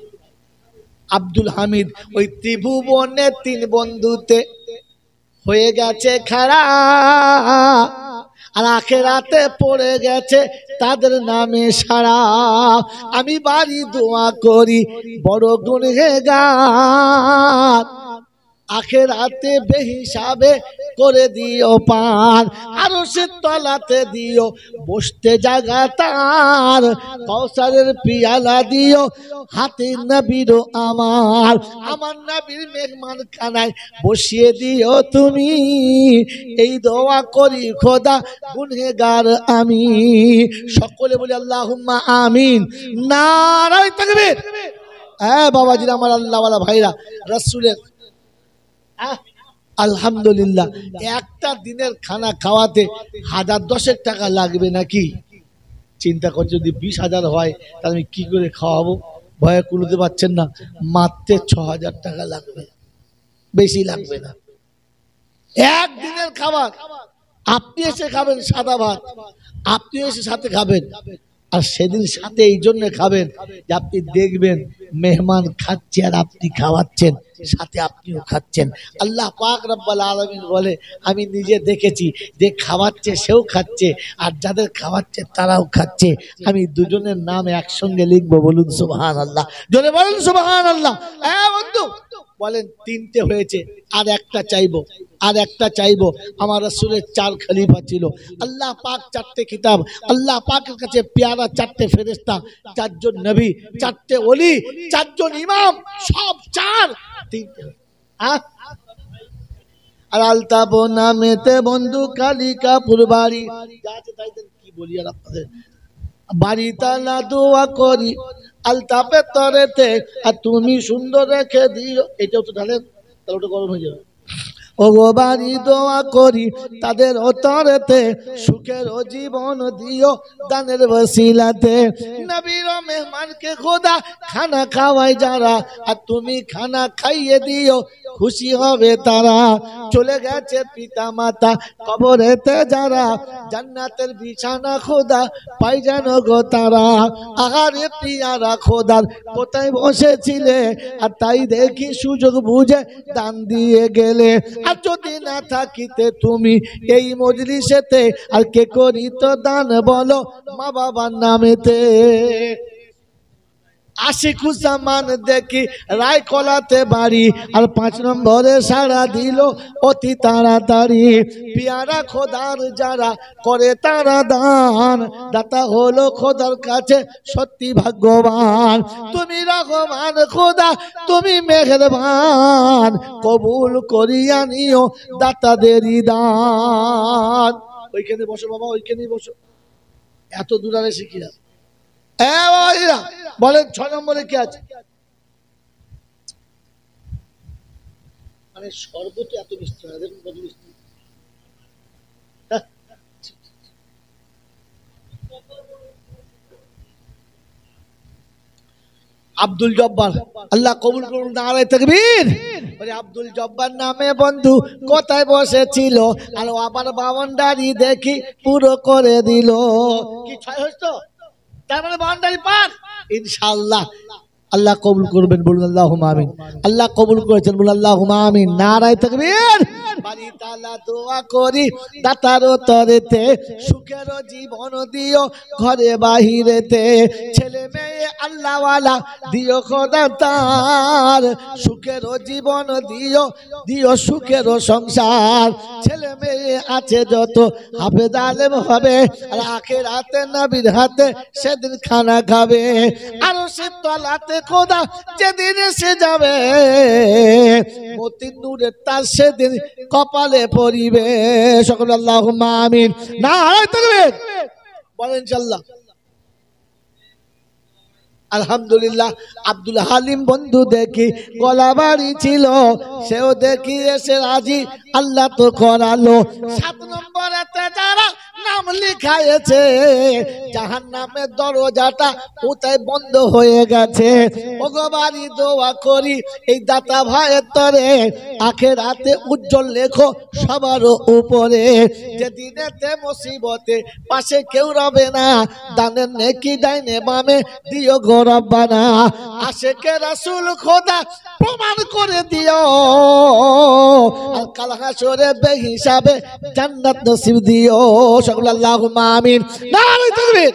S1: আব্দুল হামিদ। ওই ত্রিভুবনে তিন বন্ধুতে হয়ে গেছে খাড়া, আর আখেরাতে পড়ে গেছে তাদের নামে সারা। আমি বাড়ি দোয়া করি বড় গুনহেগার, আখেরাতে বেহিসাবে করে দিও পার, আরশের তলাতে দিও বসতে জায়গা তার, কওসারের পিয়ালা দিও হাতে নবীর আমার, আমার নবীর মেহমান খানায় বসিয়ে দিও তুমি। এই দোয়া করি খোদা, গুনহেগার আমি। সকলে বলি আল্লাহুম্মা আমিন। নারায়ে তাকবীর। বাবাজিরা, আমার আল্লাহওয়ালা ভাইরা, রাসূলের আলহামদুলিল্লাহ, একটা দিনের খানা খাওয়াতে 1010 টাকা লাগবে নাকি? চিন্তা করছি, যদি 20,000 হয় তাহলে আমি কি করে খাওয়াবো? ভয়ে কুলোতে পারছেন না। মাত্র 6,000 টাকা লাগবে, বেশি লাগবে না। একদিনের খাবার আপনি এসে খাবেন সাদা ভাত, আপনি এসে সাথে খাবেন, আর সেদিন সাথে এই জন্য খাবেন যে আপনি দেখবেন মেহমান খাচ্ছে আর আপনি খাওয়াচ্ছেন, সাথে আপনিও খাচ্ছেন। আল্লাহ পাক রব্বুল আলামিন বলে, আমি নিজে দেখেছি যে খাওয়াচ্ছে সেও খাচ্ছে, আর যাদের খাওয়াচ্ছে তারাও খাচ্ছে। আমি দুজনের নাম একসঙ্গে লিখবো, বলুন সুবহানাল্লাহ, জোরে বলুন সুবহানাল্লাহ। বন্ধু বলেন, 3টে হয়েছে, আর একটা চাইবো, আর একটা চাইবো। আমার রাসূলের 4 খলিফা ছিল, আল্লাহ পাক 4টে কিতাব, আল্লাহ পাকের কাছে পেয়ারা 4টে ফেরেশতা, 4 জন নবী, 4টে ওলি, 4 জন ইমাম, সব 4, 3টে। আর আলতাপ নামেতে বন্ধু কালিকাপুর বাড়ি, যা আছে তাই কি বলি আর আপনাদের, বাড়ি তালা দোয়া করি আলতাপে তরেতে, আর তুমি সুন্দর রেখে দিও। এটাও তো ঢালেন, তাহলে ওটা গরম হয়ে যাবে। ও গো বাড়ি দোয়া করি তাদের ওতরেতে, সুখের ও জীবন দিও দানের ওসিলাতে। নবীর মেহমানকে খোদা খানা খাওয়াই যারা, আর তুমি খানা খাইয়ে দিও খুশি হবে তারা। চলে গেছে পিতা মাতা কবরেতে যারা, জান্নাতের বিছানা খোদা পাই যেন গো তারা। আহারে পিয়ারা খোদার কোথায় বসেছিলে, আর তাই দেখি সুযোগ বুঝে দান দিয়ে গেলে। আর যদি না থাকিতে তুমি এই মজলিসেতে, আর কে করিত দান বলো মা বাবার নামেতে। আশিকুজ্জামান দেখি রায়কলাতে বাড়ি, আর 5 নম্বরে সাড়া দিল অতি তাড়াতাড়ি। পিয়ারা খোদার যারা করে তারা দান, দাতা হলো খোদার কাছে সত্যি ভাগ্যবান। তুমি রহমান খোদা তুমি মেহেরবান, কবুল করিয়া নিও দাতাদেরই দান। ওইখানে বসো বাবা, ওইখানেই বসো, এত দূর আরে শিখিয়া বলেন 6 নম্বরে কি আছে? মানে সর্বত এত মিষ্টি না, দেখুন কত মিষ্টি। আব্দুল জব্বার, আল্লাহ কবুল করুন, নারায়ে তাকবীর। বলে আব্দুল জব্বার নামে বন্ধু কোথায় বসেছিল, আর আবার বাউন্ডারি দেখি পুরো করে দিল। কি 6 হইতো, তার মানে বাউন্ডারি পার ইনশাআল্লাহ। আল্লাহ কবুল করবেন, বলুন আল্লাহুম্মা আমিন। আল্লাহ কবুল করেছেন, বলুন আল্লাহুম্মা আমিন। নারায়ে তাকবীর। বাড়ি তালা দোয়া করি দাতার তরেতে, সুখের জীবন দিও ঘরে বাহিরেতে। ছেলে মেয়ে আল্লাহওয়ালা দিও খোদা তার, সুখের জীবন দিও, দিও সুখের সংসার। ছেলে মেয়ে আছে যত হাফেজ আলেম হবে, আর আখিরাতে নবীর হাতে সেদিন খানা খাবে। আর সে তলাতে খোদা যেদিন এসে যাবে, মতিন নূরের তার সেদিন কপালে পড়িবে। সকল আল্লাহুম্মা আমিন। নারায়ে তাকবীর বলেন ইনশাআল্লাহ। আলহামদুলিল্লাহ। আব্দুল হালিম বন্ধু দেখি গলা বাড়ি ছিল, সেও দেখি এসে রাজি আল্লাহ তো করালো। 7 নম্বরেতে যারা নাম লিখায়েছে, জাহান্নামের দরজাটা কোথায় বন্ধ হয়ে গেছে। ভগবানই দোয়া করি এই দাতা ভাইয়ের তরে, আখিরাতে উজ্জ্বল লেখো সবার উপরে। যেদিনেতে মুসিবতে পাশে কেউ রবে না, দানের নেকি ডাইনে বামে দিও গো রব্বানা। আশিকে রাসূল খোদা প্রমাণ করে দিও, আর কাল হাসরে বেহিসাবে জান্নাত নসিব দিও। সকল আল্লাহুম্মা আমিন। নারায়ে তাকবীর।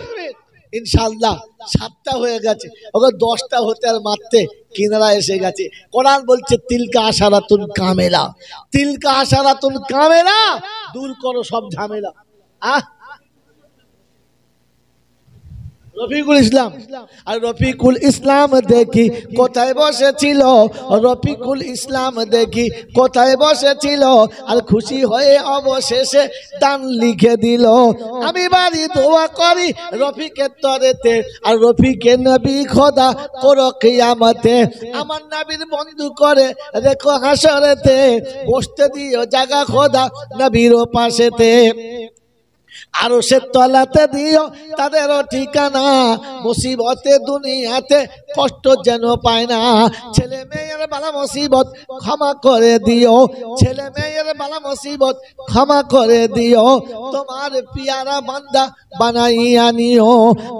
S1: ইনশাআল্লাহ 7টা হয়ে গেছে, ওকে 10টা হতে আর মারতে কিনারা এসে গেছে। কোরআন বলছে তিলকা আশারাতুন কামেলা, তিলকা আশারাতুন কামেলা, দূর করো সব ঝামেলা। রফিকুল ইসলাম, আর রফিকুল ইসলাম দেখি কোথায় বসেছিল, রফিকুল ইসলাম দেখি কোথায় বসেছিল, আর খুশি হয়ে অবশেষে দান লিখে দিল। আমি বাড়ি দোয়া করি রফিকের তরেতে, আর রফিকে নবী খোদা করো কিয়ামতে। আমার নবীর বন্ধু করে রেখো হাসরেতে, বসতে দিও জায়গা খোদা নবীর পাশেতে। আরো সে তলাতে দিও তাদেরও ঠিকানা, মুসিবতে দুনিয়াতে কষ্ট যেন পায় না। ছেলে মেয়ের বালা মুসিবত ক্ষমা করে দিও, ছেলে মেয়ের বালা মুসিবত ক্ষমা করে দিও। তোমার পিয়ারা বান্দা বানাইয়া নিও।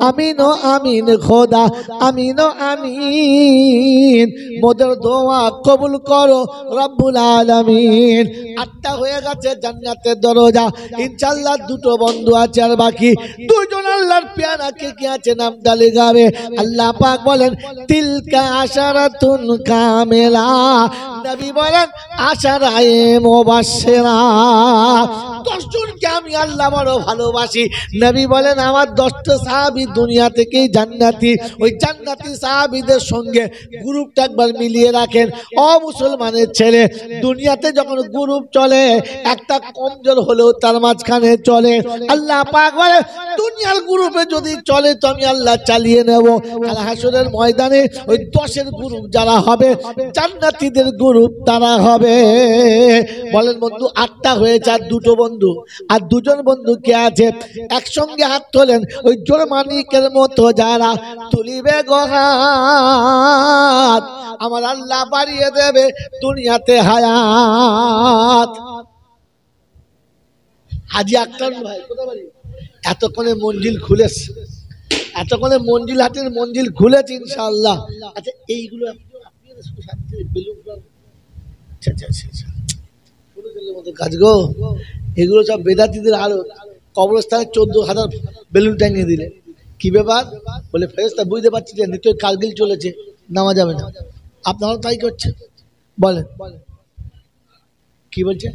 S1: আমিন ও আমিন খোদা, আমিন ও আমিন। মোদের দোয়া কবুল করো রব্বুল আলামিন। 8টা হয়ে গেছে জান্নাতের দরজা, ইনশাআল্লাহ 2টো বন্ধু আছে আর বাকি 2জন আল্লাহর পেয়ারা কে কি আছে নামটা লেখাবে। আল্লাহ পাক বলেন তিলকা আশারাতুন কামেলা, নবী বলেন আশারায়ে মুবাশশিরা। 10 জনকে আমি আল্লাহ বড় ভালোবাসি। নবী বলেন আমার 10টা সাহাবী দুনিয়া থেকেই জান্নাতি। ওই জান্নাতি সাহাবীদের সঙ্গে গ্রুপটা একবার মিলিয়ে রাখেন। ও মুসলমানের ছেলে, দুনিয়াতে যখন গ্রুপ চলে একটা কমজোর হলেও তার মাঝখানে চলে। আল্লাহ পাক বলে দুনিয়ার গ্রুপে যদি চলে তো আমি আল্লাহ চালিয়ে নেব। কাল হাসরের ময়দানে ওই 10 এর গ্রুপ যারা হবে জান্নাতীদের গ্রুপ, গ্রুপ তারা হবে। বলেন বন্ধু 8টা হয়েছে, আর 2টো বন্ধু, আর 2জন বন্ধু কে আছে? একসঙ্গে হাত তোলেন, ওই জোর মানিকের মতো যারা তুলিবে গোহাত, আমার আল্লাহ বাড়িয়ে দেবে দুনিয়াতে হায়াত। হাজি আক্তার ভাই কোথায় বাড়ি? এতক্ষণে মঞ্জিল খুলেছে, এতক্ষণে মঞ্জিল হাটের মঞ্জিল খুলেছে ইনশাআল্লাহ। আচ্ছা এইগুলো কাজ গো, এগুলো সব বেদাতিদের আরো। কবরস্থানে 14,000 বেলুন টাঙিয়ে দিলে কি ব্যাপার? বলে ফেরেশতা বুঝতে পারছি যে নিশ্চয়ই কারগিল চলেছে, নামা যাবে না। আপনারাও তাই করছে, বলেন কি বলছে?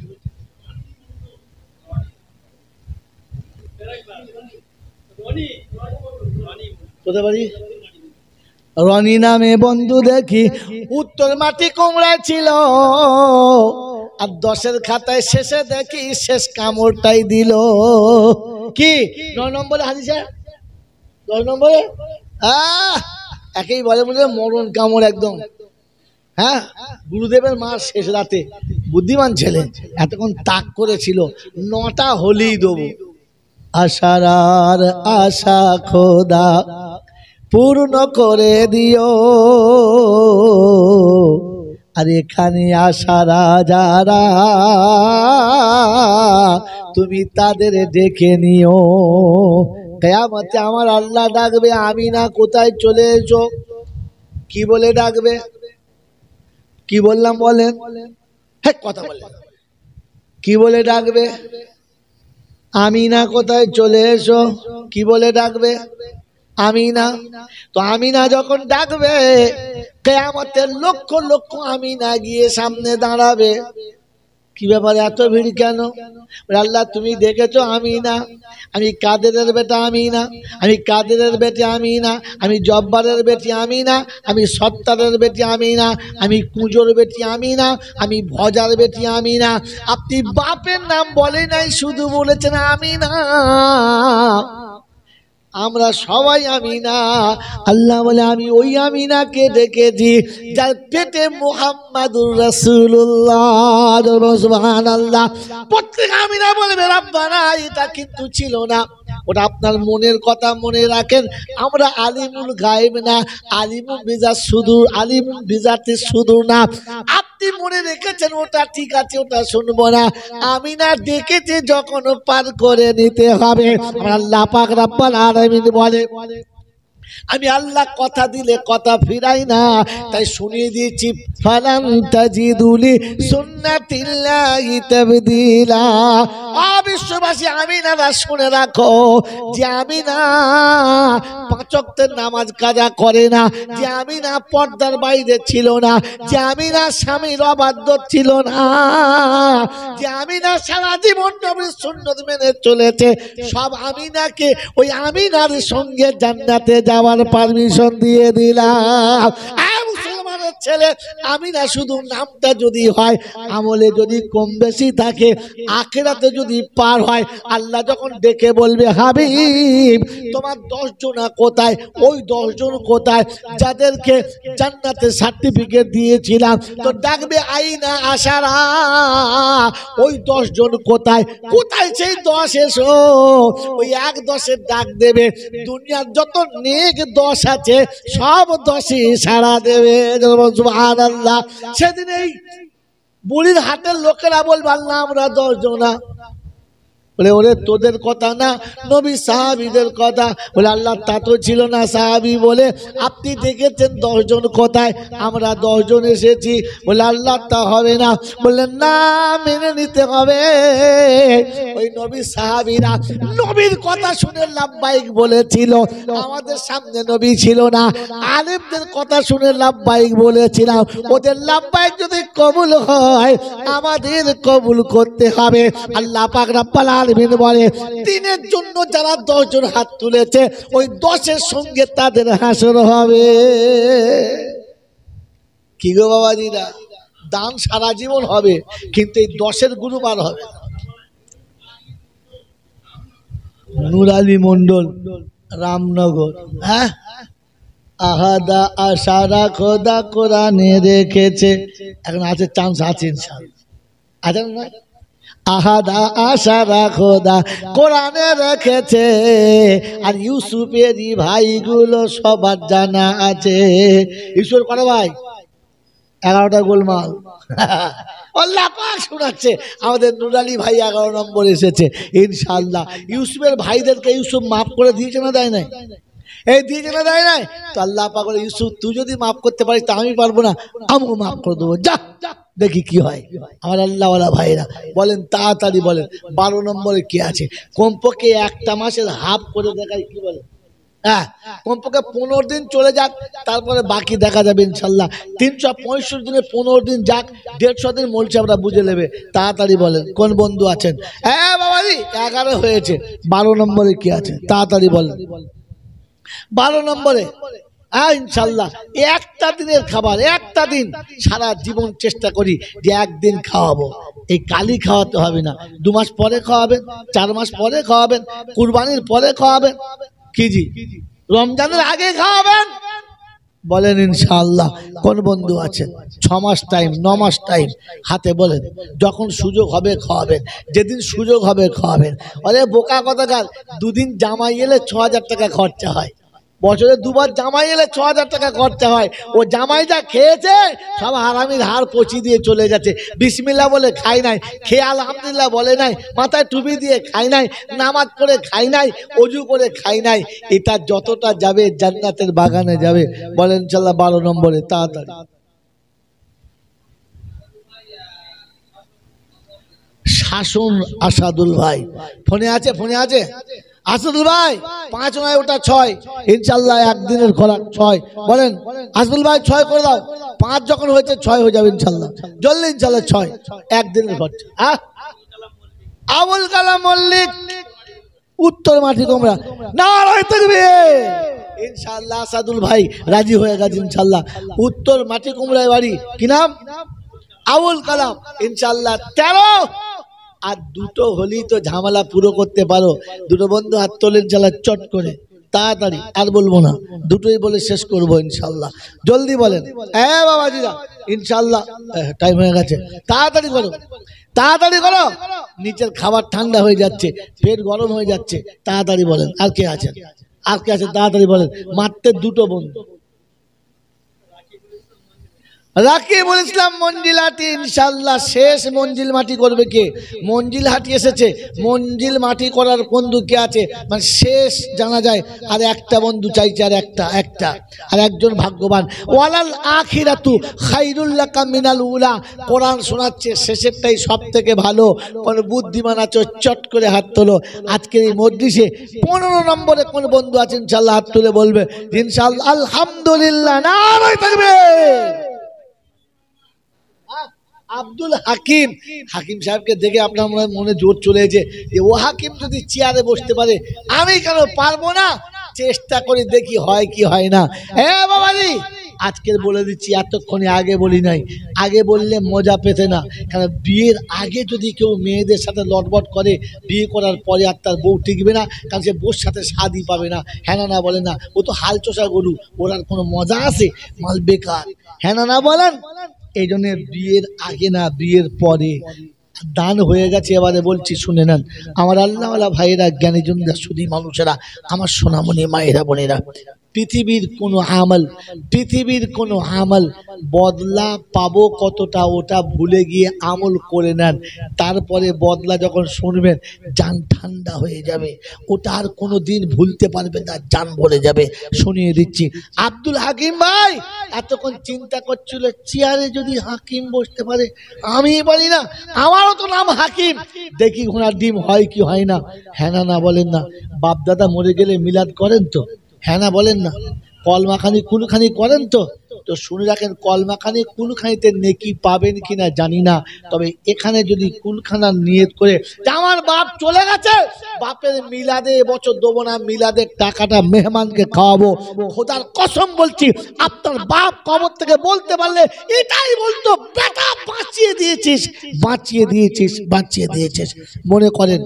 S1: কোথায় বাড়ি? রনি নামে বন্ধু দেখি উত্তর মাটি কুমড়ায় ছিল, আর 10-এর খাতায় শেষে দেখি শেষ কামড়টাই দিল। কি 9 নম্বরে হাদিসে? 10 নম্বরে একেই বলে বলে মরণ কামড় একদম। হ্যাঁ, গুরুদেবের মার শেষ রাতে বুদ্ধিমান ছেলে এতক্ষণ তাক করেছিল, 9টা হলেই দেবো। আশার আর আশা খোদা পূর্ণ করে দিও, আর এখানে আশারা যারা তুমি তাদের ডেকে নিও। কিয়ামতে আমার আল্লাহ ডাকবে, আমিনা কোথায় চলে এসো। কি বলে ডাকবে? কি বললাম বলেন? হ্যাঁ কথা বলেন। কি বলে ডাকবে? আমিনা কোথায় চলে এসো। কি বলে ডাকবে? আমিনা। তো আমিনা যখন ডাকবে, কিয়ামতের লক্ষ লক্ষ আমিনা গিয়ে সামনে দাঁড়াবে। কি ব্যাপার এত ভিড় কেন? আল্লাহ তুমি দেখেছো আমিনা, আমি কাদেরের বেটা আমিনা, আমি কাদেরের বেটি আমিনা, আমি জব্বারের বেটি আমিনা, আমি সত্তারের বেটি আমিনা, আমি কুঁজোর বেটি আমিনা, আমি ভজার বেটি আমিনা। আপনি বাপের নাম বলে নাই, শুধু বলেছেন আমিনা। আমরা সবাই আমিনা। আল্লাহ বলে আমি ওই আমিনাকে ডেকেছি যার পেটে মুহাম্মাদুর রাসূলুল্লাহ। সুবহানাল্লাহ। প্রত্যেক আমিনা বলবে রব্বানা এটা কিন্তু ছিল না। ওটা আপনার মনের কথা মনে রাখেন। আমরা আলিমুল গায়েব না, আলিমুল বিজাত সুদূর, আলিমুল বিজাতে সুদূর না। আপনি মনে রেখেছেন ওটা ঠিক আছে, ওটা শুনবো না। আমিনা ডেকেছে যখন পার করে নিতে হবে। আল্লাহ পাক রব্বুল আলামিন বলে আমি আল্লাহ কথা দিলে কথা ফিরাই না, তাই শুনিয়ে দিয়েছি ফালান তাজিদুলি সুন্নাতিল্লাহি তাবদীলা। বিশ্ববাসী আমিনারা শুনে রাখো যে আমিনা 5 ওয়াক্তের নামাজ কাজা করে না, যে আমিনা পর্দার বাইরে ছিল না, যে আমিনা স্বামীর অবাধ্য ছিল না, যে আমিনা সারা জীবন নবীর সুন্নাত মেনে চলেছে, সব আমিনাকে ওই আমিনার সঙ্গে জান্নাতে যাওয়ার পারমিশন দিয়ে দিলাম। মুসলমানের ছেলে আমিনা শুধু নামটা যদি হয়, আমলে যদি কম বেশি থাকে, আখিরাতে যদি পার হয়, আল্লাহ যখন ডেকে বলবে হাবিব তোমার 10 জন কোথায়? ওই 10 জন কোথায় যাদেরকে জান্নাতের সার্টিফিকেট দিয়েছিলাম? তো ডাকবে আইনা আশারা, ওই 10 জন কোথায়? কোথায় সেই 10? এসো। ওই 1-10-এর ডাক দেবে, দুনিয়ার যত নেক 10 আছে সব 10ই সাড়া দেবে। সুবহানাল্লাহ। সেদিন এই বুড়ির হাটের লোকেরা বলবে আল্লাহ আমরা 10 জনা। বলে ওরে তোদের কথা না, নবী সাহাবীদের কথা। বলে আল্লাহ তা তো ছিল না সাহাবী বলে, আপনি দেখেছেন 10 জন কোথায়? আমরা 10 জন এসেছি। বলে আল্লাহ তা হবে না। বললেন না, মেনে নিতে হবে। ওই নবী সাহাবীরা নবীর কথা শুনে লাব্বাইক বলেছিল, আমাদের সামনে নবী ছিল না। আলেমদের কথা শুনে লাব্বাইক বলেছিলাম, ওদের লাব্বাইক যদি কবুল হয় আমাদের কবুল করতে হবে। আল্লাহ পাক রব্বুল আলামিন বলে দিনের জন্য যারা 10 জন হাত তুলেছে ওই 10-এর সঙ্গে তাদের হাসর হবে। কি গো বাবাজিরা, দান সারা জীবন হবে, কিন্তু এই 10-এর গুরুবার হবে। নূর আলী মন্ডল, রামনগর। হ্যাঁ আহাদা আশারা খোদা কোরআনে রেখেছে। এখন আছে চান্স, আছে ইনশাআল্লাহ, আছে না? আহাদা আশারা খোদা কোরআনে রেখেছে, আর ইউসুফেরই ভাইগুলো সবার জানা আছে। ঈশ্বর করে ভাই 11টা গোলমাল আল্লাহ পাক শোনাচ্ছে। আমাদের নুরালি ভাই 11 নম্বর এসেছে ইনশাআল্লাহ। ইউসুফের ভাইদেরকে ইউসুফ মাফ করে দিয়েছে না দেয় নাই? এই দিয়েছে না দেয় নাই? তো আল্লাহ পাক বলে ইউসুফ তুই যদি মাফ করতে পারিস তা আমি পারবো না, আমিও মাফ করে দেবো, যা দেখি কি হয়। আমার আল্লাহওয়ালা ভাইরা বলেন, তাড়াতাড়ি বলেন 12 নম্বরে কি আছে? কমপক্ষে একটা মাসের হাফ করে দেখাই, কি বলে? হ্যাঁ, কমপক্ষে 15 দিন চলে যাক, তারপরে বাকি দেখা যাবে ইনশাল্লাহ। 365 দিনে 15 দিন যাক, 150 দিন বলছে, আমরা বুঝে নেবে। তাড়াতাড়ি বলেন কোন বন্ধু আছেন? হ্যাঁ বাবাজি 11 হয়েছে, 12 নম্বরে কি আছে? তাড়াতাড়ি বলেন 12 নম্বরে। হ্যাঁ ইনশাল্লাহ একটা দিনের খাবার, একটা দিন সারা জীবন চেষ্টা করি যে একদিন খাওয়াবো। এই কালি খাওয়াতে হবে না, 2 মাস পরে খাওয়াবেন, 4 মাস পরে খাওয়াবেন, কুরবানির পরে খাওয়াবেন, কি জি রমজানের আগে খাওয়াবেন। বলেন ইনশাআল্লাহ কোন বন্ধু আছেন? 6 মাস টাইম, 9 মাস টাইম হাতে, বলেন যখন সুযোগ হবে খাওয়াবেন, যেদিন সুযোগ হবে খাওয়াবেন। আরে বোকা কথাকার, 2 দিন জামাই এলে 6000 টাকা খরচা হয়, বছরে 2 বার জামাই এলে 6000 টাকা খরচা হয়। ও জামাই যা খেয়েছে সব হারামির হাড় পচি দিয়ে চলে গেছে। বিসমিল্লাহ বলে খাই নাই, খেয়ে আলহামদুলিল্লাহ বলে নাই, মাথায় টুপি দিয়ে খাই নাই, নামাজ করে খাই নাই, ওযু করে খাই নাই। এটা যতটা যাবে জান্নাতের বাগানে যাবে। বলেন ইনশাআল্লাহ 12 নম্বরে। তাড়াতাড়ি শাসন আসাদুল ভাই ফোনে আছে, ফোনে আছে আসাদুল ভাই। 5 নয় ওটা 6 ইনশাআল্লাহ, একদিনের খোরাক 6। বলেন আসাদুল ভাই 6 করে দাও, 5 যখন হয়েছে 6 হয়ে যাবে ইনশাআল্লাহ, জলদি ইনশাআল্লাহ 6 একদিনের খরচা। আবুল কালাম মল্লিক উত্তর মাটি তোমরা নারায়ে তাকবীর। ইনশাআল্লাহ আসাদুল ভাই রাজি হয়ে গেছে ইনশাআল্লাহ। উত্তর মাটি কুমড়ায় বাড়ি, কি নাম? আবুল কালাম। ইনশাআল্লাহ 13 আর 2টো হলেই তো ঝামেলা পুরো করতে পারো। 2টো বন্ধু হাত তোলেন ইনশাআল্লাহ চট করে, তাড়াতাড়ি, আর বলবো না, 2টোই বলে শেষ করবো ইনশাআল্লাহ। জলদি বলেন বাবাজিরা ইনশাআল্লাহ, টাইম হয়ে গেছে। তাড়াতাড়ি করো, তাড়াতাড়ি করো, নিচের খাবার ঠান্ডা হয়ে যাচ্ছে, পেট গরম হয়ে যাচ্ছে। তাড়াতাড়ি বলেন আর কে আছেন, আর কে আছেন? তাড়াতাড়ি বলেন। মাত্র 2টো বন্ধু, রাকিবুল ইসলাম মঞ্জিলহাটি ইনশাআল্লাহ শেষ মঞ্জিল মাটি করবে কে? মঞ্জিলহাটি এসেছে, মঞ্জিল মাটি করার বন্ধু কে আছে? মানে শেষ জানা যায়। আর একটা বন্ধু চাইছে, আর একটা আর একজন ভাগ্যবান। ওয়ালাল আখিরাতু খায়রুল লাকা মিনাল উলা। কোরআন শোনাচ্ছে শেষেরটাই সব থেকে ভালো। কোন বুদ্ধিমান আছো চট করে হাত তোলো। আজকের এই মজলিসে 15 নম্বরে কোন বন্ধু আছে ইনশাআল্লাহ হাত তুলে বলবে ইনশাআল্লাহ আলহামদুলিল্লাহ, নারায়ে তাকবীর। আব্দুল হাকিম, হাকিম সাহেবকে দেখে আপনার মনে জোর চলে এসেছে যে ও হাকিম যদি চেয়ারে বসতে পারে আমি কেন পারবো না? চেষ্টা করে দেখি হয় কি হয় না। হ্যাঁ বাবাজি আজকের বলে দিচ্ছি, এতক্ষণে আগে বলি নাই, আগে বললে মজা পেতে না। কারণ বিয়ের আগে যদি কেউ মেয়েদের সাথে লটবট করে, বিয়ে করার পরে আর তার বউ টিকবে না, কারণ সে বউর সাথে স্বাদই পাবে না। হ্যাঁ না বলেন না? ও তো হাল চষা গরু, ওর আর কোনো মজা আছে? মাল বেকার। হ্যাঁ না বলেন? এই জন্য বিয়ের আগে না, বিয়ের পরে দান হয়ে গেছে। এবারে বলছি শুনে নেন আমার আল্লাহওয়ালা ভাইয়েরা, জ্ঞানীজনরা, শুধু মানুষেরা, আমার সোনামণি মায়েরা বোনেরা, পৃথিবীর কোনো আমল বদলা পাবো কতটা ওটা ভুলে গিয়ে আমল করে নেন। তারপরে বদলা যখন শুনবেন জান ঠান্ডা হয়ে যাবে, ওটা আর কোনো দিন ভুলতে পারবে না, জান ভরে যাবে। শুনিয়ে দিচ্ছি, আব্দুল হাকিম ভাই এতক্ষণ চিন্তা করছিল চেয়ারে যদি হাকিম বসতে পারে, আমি পারি না, আমারও তো নাম হাকিম, দেখি ঘোড়ার ডিম হয় কি হয় না। হ্যাঁ না বলেন না? বাপ দাদা মরে গেলে মিলাদ করেন তো? হ্যাঁ না বলেন না? কলমাখানি কুলখানি করেন তো? তো শুনে রাখেন, কলমাখানি কুলখানিতে নেকি পাবেন কিনা জানি না, তবে এখানে যদি কুলখানার নিয়ত করে আমার বাপ চলে গেছে, বাপের মিলাদে এবছর দেবো না, মিলাদের টাকাটা মেহমানকে খাওয়াবো, খোদার কসম বলছি আপনার বাপ কবর থেকে বলতে পারলে এটাই বলতো, বেটা বাঁচিয়ে দিয়েছিস, বাঁচিয়ে দিয়েছিস, বাঁচিয়ে দিয়েছিস। মনে করেন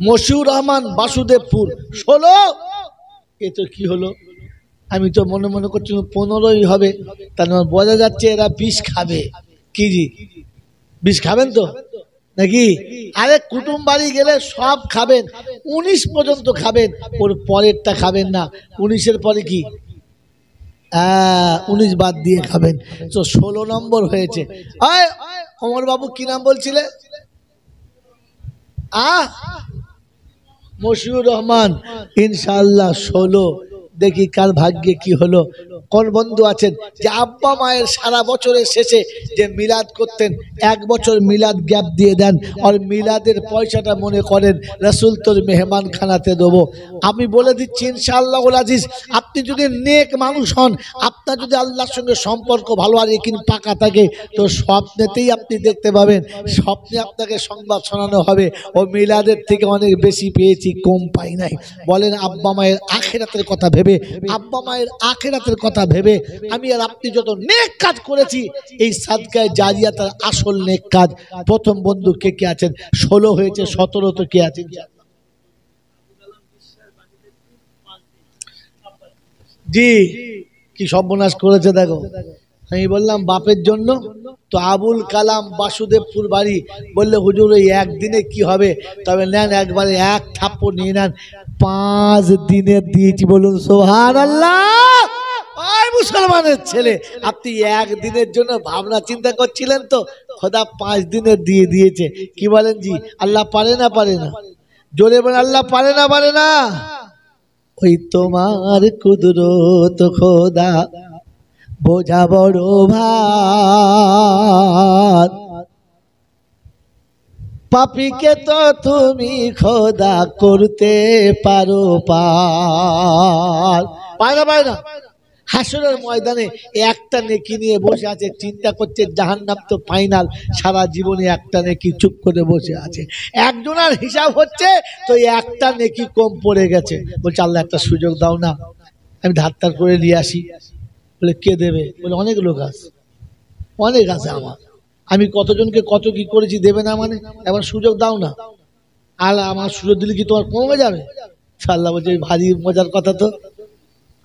S1: মশিউর রহমান বাসুদেবপুর 16 এ তো কি হলো, আমি তো মনে মনে করছি 15ই হবে, তার মানে বোঝা যাচ্ছে এরা বিষ খাবে। কি জি, বিষ খাবেন তো নাকি? আরে কুটুম বাড়ি গেলে সব খাবেন, 19 পর্যন্ত খাবেন, ওর পরেরটা খাবেন না। 19-এর পরে কি? 19 বাদ দিয়ে খাবেন, তো 16 নম্বর হয়েছে। অমর বাবু কি নাম বলছিলে? মশিউর রহমান। ইনশাআল্লাহ 16। দেখি কার ভাগ্যে কি হলো। কোন বন্ধু আছেন যে আব্বা মায়ের সারা বছরের শেষে যে মিলাদ করতেন, এক বছর মিলাদ গ্যাপ দিয়ে দেন, আর মিলাদের পয়সাটা মনে করেন রাসূল তোর মেহমান খানাতে দেবো। আমি বলে দিচ্ছি ইনশাআল্লাহ আজিজ, আপনি যদি নেক মানুষ হন, আপনার যদি আল্লাহর সঙ্গে সম্পর্ক ভালো আর একিন পাকা থাকে, তো স্বপ্নেতেই আপনি দেখতে পাবেন, স্বপ্নে আপনাকে সংবাদ শোনানো হবে ও মিলাদের থেকে অনেক বেশি পেয়েছি, কম পাই নাই। বলেন আব্বা মায়ের আখিরাতের কথা ভেবে, আব্বা মায়ের আখিরাতের কথা ভেবে আমি আর আপনি যত নেক কাজ করেছি, এই সাদকায়ে জারিয়া তার আসল নেক কাজ। প্রথম বন্ধু কে কে আছেন? 16 হয়েছে, 17 তো কে আছেন? জি, কি সর্বনাশ করেছে দেখো। আমি বললাম বাপের জন্য, তো আবুল কালাম বাসুদেবপুর বাড়ি, বললে হুজুর ওই একদিনে কি হবে, তবে নেন একবারে এক থাপ্পড় নিয়ে নেন। 5 দিনের দিয়েছি, বলুন সুবহানাল্লাহ। ওই মুসলমানের ছেলে, আপনি একদিনের জন্য ভাবনা চিন্তা করছিলেন তো, খোদা 5 দিনের দিয়ে দিয়েছে। কি বলেন জি? আল্লাহ পারে না পারে না? জোরে বলেন আল্লাহ পারে না পারে না? ওই তোমার কুদরত খোদা বোঝা বড় ভার, পাপীকে তো তুমি খোদা করতে পারো পার। পায় না পায় না? হাসরের ময়দানে একটা নেকি নিয়ে বসে আছে, চিন্তা করছে জাহান্নাম তো ফাইনাল, সারা জীবনে একটা নেকি চুপ করে বসে আছে। একজনের হিসাব হচ্ছে তো একটা নেকি কম পড়ে গেছে, বলছে আল্লাহ একটা সুযোগ দাও না, আমি ধার করে নিয়ে আসি। বলে কে দেবে? বলে অনেক লোক আছে, অনেক আছে আমার, আমি কতজনকে কত কি করেছি, দেবে না মানে? এবার সুযোগ দাও না। আর আমার সুযোগ দিলে কি তোমার কমে যাবে? আল্লাহ বলছে ভারী মজার কথা তো,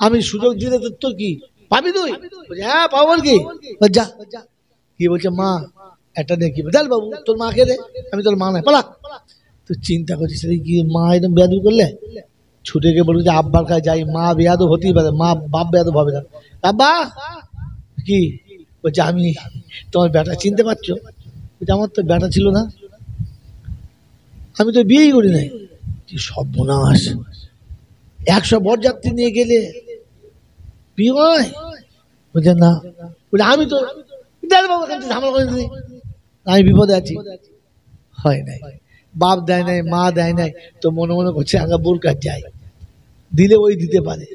S1: আমি সুযোগ দিলে তো কি পাবি তুই? বলছে হ্যাঁ পাবো কি? যা। কি বলছে? মা একটা নেকি। দেখ বাবু তোর মাকে দে। আমি তোর মা নাই, পালা। তুই চিন্তা করছিস কি মা একদম বেয়াদবি করলে? ছুটে গিয়ে বলবো যে আব্বার কাছে যাই, মা বেয়াদব হতেই পারে, মা বাপ বেয়াদব হবে না। আব্বা কি বলছে? আমি তোমার বেটা চিনতে পারছো? বলছে আমার তো বেটা ছিল না, আমি তো বিয়েই করি নাই। কি সর্বনাশ, 100 বরযাত্রী নিয়ে গেলে বিয়ে হয়? বলছে না। বলে আমি তো ঝামেলা করে দিই, আমি বিপদে আছি। হয় নাই, বাপ দেয় নাই, মা দেয় নাই, তো মনে মনে করছে আগে বোরকার যাই, দিলে ওই দিতে পারে।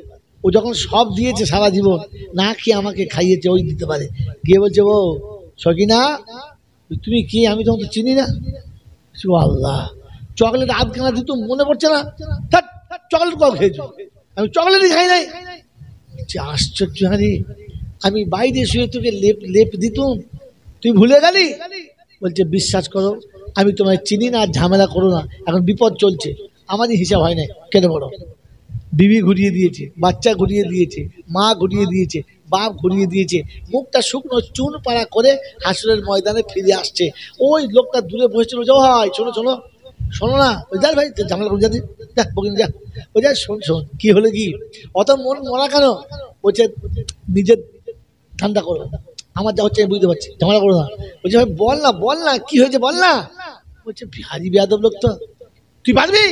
S1: ও যখন সব দিয়েছে সারা জীবন, না কি আমাকে খাইয়েছে, ওই দিতে পারে। গিয়ে বলছে ও সকিনা তুমি কি, আমি তোমাকে তো চিনি না। আল্লাহ, চকলেট আধখানা দিত মনে পড়ছে না? চকলেট কম খেয়েছো? আমি চকলেটই খাই নাই। আশ্চর্য, হারি আমি বাইরে শুয়ে তোকে লেপ লেপ দিতুম, তুই ভুলে গেলি? বলছে বিশ্বাস করো আমি তোমায় চিনি না, আর ঝামেলা করো না, এখন বিপদ চলছে, আমারই হিসাব হয় না। কেটে বড় বিবি ঘুরিয়ে দিয়েছে, বাচ্চা ঘুরিয়ে দিয়েছে, মা ঘুরিয়ে দিয়েছে, বাপ ঘুরিয়ে দিয়েছে, মুখটা শুকনো চুন পাড়া করে হাসরের ময়দানে ফিরে আসছে। ওই লোকটা দূরে বসেছিল, যে ভাই শোনো শোনো শোনো না, ওই যার ভাই ঝামেলা করে যাতে যা বকিন যা। ওই যা শোন শোন কি হলো কি, অত মন মরা কেন? বলছে নিজের ঠান্ডা করো, আমার যা হচ্ছে বুঝতে পারছি, ঝামেলা করো না। বলছে ভাই বল না বল না কি হয়েছে বল না। বলছে হাজি বেয়াদব লোক তো, তুই পারবি?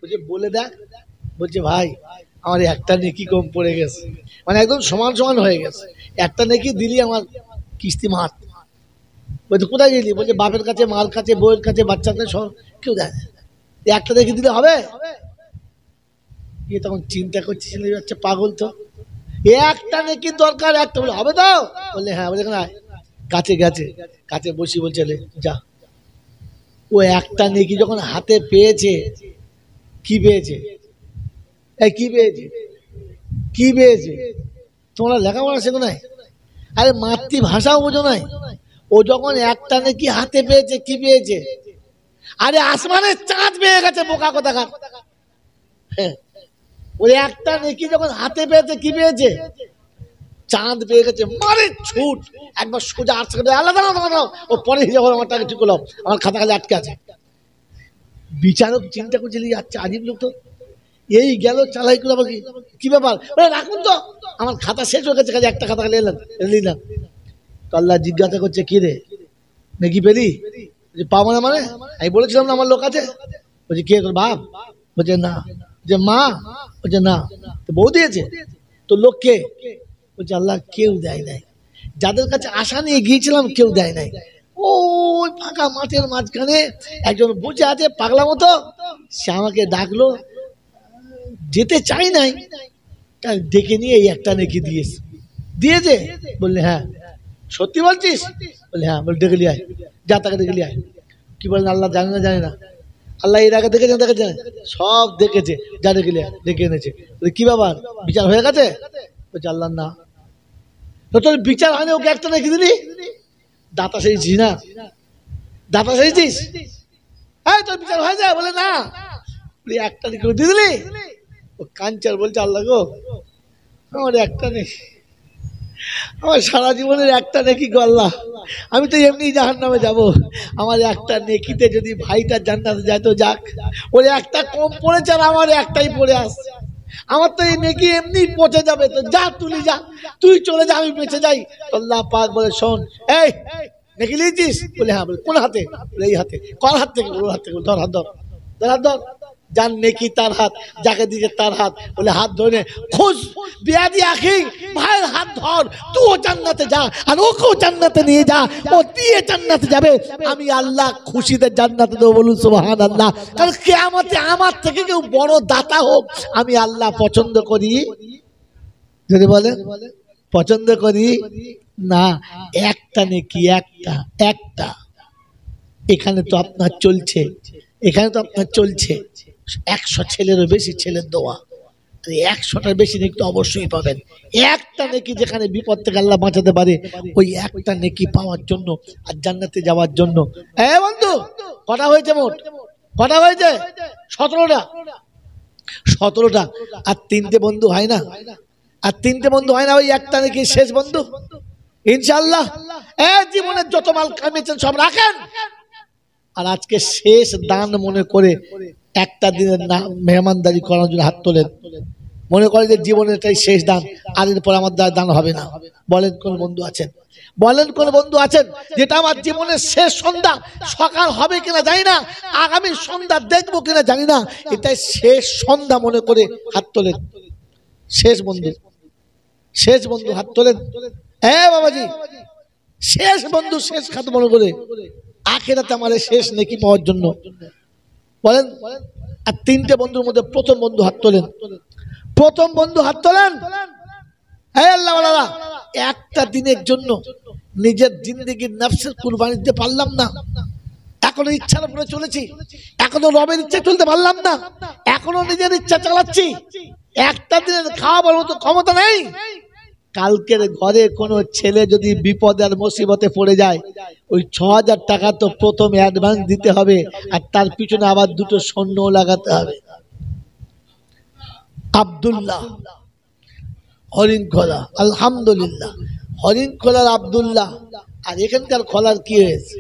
S1: বলছে বলে দেখ। বলছে ভাই আমার একটা নেকি কম পড়ে গেছে, মানে একদম সমান সমান হয়ে গেছে, একটা নেকি দিলি আমার কিস্তি মার। বলছে কোথায় গেলি? বলছে বাপের কাছে, মার কাছে, বউয়ের কাছে, বাচ্চার কাছে, সব কেউ দেয়, একটা নেকি দিলে হবে? তখন চিন্তা করছি আচ্ছা পাগল তো, একটা নেকি দরকার, একটা বলে হবে তো? বললে হ্যাঁ। বলে না, কাছে গেছে, কাছে বসি, বলছে যা। ও একটা নেকি যখন হাতে পেয়েছে, কি পেয়েছে? কি পেয়েছে? কি পেয়েছে? তোমরা লেখাপড়া শেখো নাই? আরে মাতৃভাষাও বোঝো নাই? ও যখন একটা নেকি হাতে পেয়েছে, কি পেয়েছে? আরে আসমানের চাঁদ পেয়ে গেছে, বোকা কোথাকার। ওই একটা নেকি যখন হাতে পেয়েছে, কি পেয়েছে? চাঁদ পেয়ে গেছে। মারে ছুট একবার সোজা আটকে আলাদা আলাদা। ও পরে যখন আমার টাকা ঠিক করলাম, আমার খাতা খালি আটকে আছে। বিচারক চিন্তা করছে, আচ্ছা আজীব লোক তো, এই গেল চালাই করে আমাকে, কি ব্যাপার? রাখুন তো, আমার খাতা শেষ হয়ে গেছে, কাজে একটা খাতা খালি এলি না। তো আল্লাহ জিজ্ঞাসা করছে, কি রে নাকি পেলি? পাবো না মানে? আমি বলেছিলাম না আমার লোক আছে। বলছে কে তোর বাপ? বলছে না। যে মা? বলছে না। তো বউ দিয়েছে? তো লোক কে? বলছে আল্লাহ কেউ দেয় নাই, যাদের কাছে আশা নিয়ে গিয়েছিলাম কেউ দেয় নাই। ওই ফাঁকা মাঠের মাঝখানে একজন বসে আছে পাগলা মতো, সে আমাকে ডাকলো, যেতে চাই নাই, ডেকে নিয়ে এই একটা নেকি দিয়েছে। দিয়েছে? বললে হ্যাঁ। সত্যি বলছিস? বলে হ্যাঁ। বলে ডেকে লিয়ে আয়, যা তাকে ডেকে লিয়ে আয়। কি বলেন আল্লাহ জানে না? জানে না? আল্লাহ এর আগে দেখেছেন? দেখেছেন, সব দেখেছে। যা ডেকে লিয়ে আয়, ডেকে এনেছে। বলে কি ব্যাপার, বিচার হয়ে গেছে? বলছে আল্লাহ না। তো তোর বিচার হয়নি, ওকে একটা নেকি দিলি? দাতা সেজেছিস না? দাতা সেজেছিস? এই তোর বিচার হয়ে যায়? বলে না। একটা নেকি দিয়ে দিলি? ও কাঞ্চার বলছে আল্লাহ গো, আমার একটা নেই, আমার সারা জীবনের একটা নেকি গো আল্লাহ, আমি তো এমনি জাহান্নামে যাব, আমার একটা নেকিতে যদি ভাইটা জান্নাতে যায় তো যাক, ওর একটা কম পড়েছে আর আমার একটাই পড়ে আসছে, আমার তো এই নেকি এমনি পচে যাবে, তো যা তুলি যা, তুই চলে যা, আমি বেঁচে যাই। তো আল্লাহ পাক বলে শোন, এই নেকি লিয়েছিস? বলে হ্যাঁ। বলে কোন হাতে? বলে এই হাতে। কার হাত থেকে? ওর হাত থেকে। ধর হাত ধর, ধর হাত ধর। যার নেকি তার হাত, যাকে দিয়েছে তার হাত। বলে হাত ধরে খুশ বিয়াদি আখি, ভাইয়ের হাত ধর, তুইও জান্নাতে যা আর ওকেও জান্নাতে নিয়ে যা, ও দিয়ে জান্নাতে যাবে, আমি আল্লাহ খুশিতে জান্নাতে দেবো। বলুন সুবহানাল্লাহ। কারণ কিয়ামতে আমার থেকে কেউ বড় দাতা হোক, আমি আল্লাহ পছন্দ করি, যদি বলে পছন্দ করি না। একটা নেকি, একটা একটা এখানে তো আপনার চলছে, এখানে তো আপনার চলছে 100 ছেলেরও বেশি ছেলের দোয়া, 100টার বেশি নেকি তো অবশ্যই পাবেন। একটা নেকি যেখানে বিপদ থেকে আল্লাহ বাঁচাতে পারে, ওই একটা নেকি পাওয়ার জন্য আর জান্নাতে যাওয়ার জন্য। বন্ধু কটা হয়েছে? মোট কটা হয়েছে? 17টা। 17টা। আর 3টে বন্ধু হয় না, আর 3টে বন্ধু হয় না, ওই একটা নেকি শেষ বন্ধু ইনশাআল্লাহ। জীবনের যত মাল কামিয়েছেন সব রাখেন, আর আজকে শেষ দান মনে করে একটা দিনের মেহমানদারি করার জন্য হাত তোলেন, মনে করে যে জীবনের এটাই শেষ দান, আর এরপর আমার দ্বারা দান হবে না। বলেন কোন বন্ধু আছেন? বলেন কোন বন্ধু আছেন যেটা আমার জীবনের শেষ সন্ধ্যা, সকাল হবে কিনা জানি না, আগামী সন্ধ্যা দেখবো কিনা জানি না, এটাই শেষ সন্ধ্যা মনে করে হাত তোলেন। শেষ বন্ধু, শেষ বন্ধু হাত তোলেন। বাবাজি, শেষ বন্ধু, শেষ খাত মনে করে আখিরাতে আমাদের শেষ নেকি পাওয়ার জন্য বলেন। আর 3টে বন্ধুর মধ্যে প্রথম বন্ধু হাত তোলেন, প্রথম বন্ধু হাত তোলেন। আল্লাহ, একটা দিনের জন্য নিজের জিন্দেগির নফসের কুরবানি দিতে পারলাম না, এখনো ইচ্ছার উপরে চলেছি, এখনো রবের ইচ্ছা চলতে পারলাম না, এখনো নিজের ইচ্ছা চালাচ্ছি, একটা দিনের খাওয়াবার মতো ক্ষমতা নেই। কালকের ঘরে কোনো ছেলে যদি বিপদ আর মুসিবতে পড়ে যায়, ওই 6000 টাকা তো প্রথম অ্যাডভান্স দিতে হবে, আর তার পিছনে আবার 2টো সৈন্য লাগাতে হবে। আব্দুল্লাহ হরিণখোলা, আলহামদুলিল্লাহ, হরিণখোলার আব্দুল্লাহ, আর এখানকার খোলার কি হয়েছে?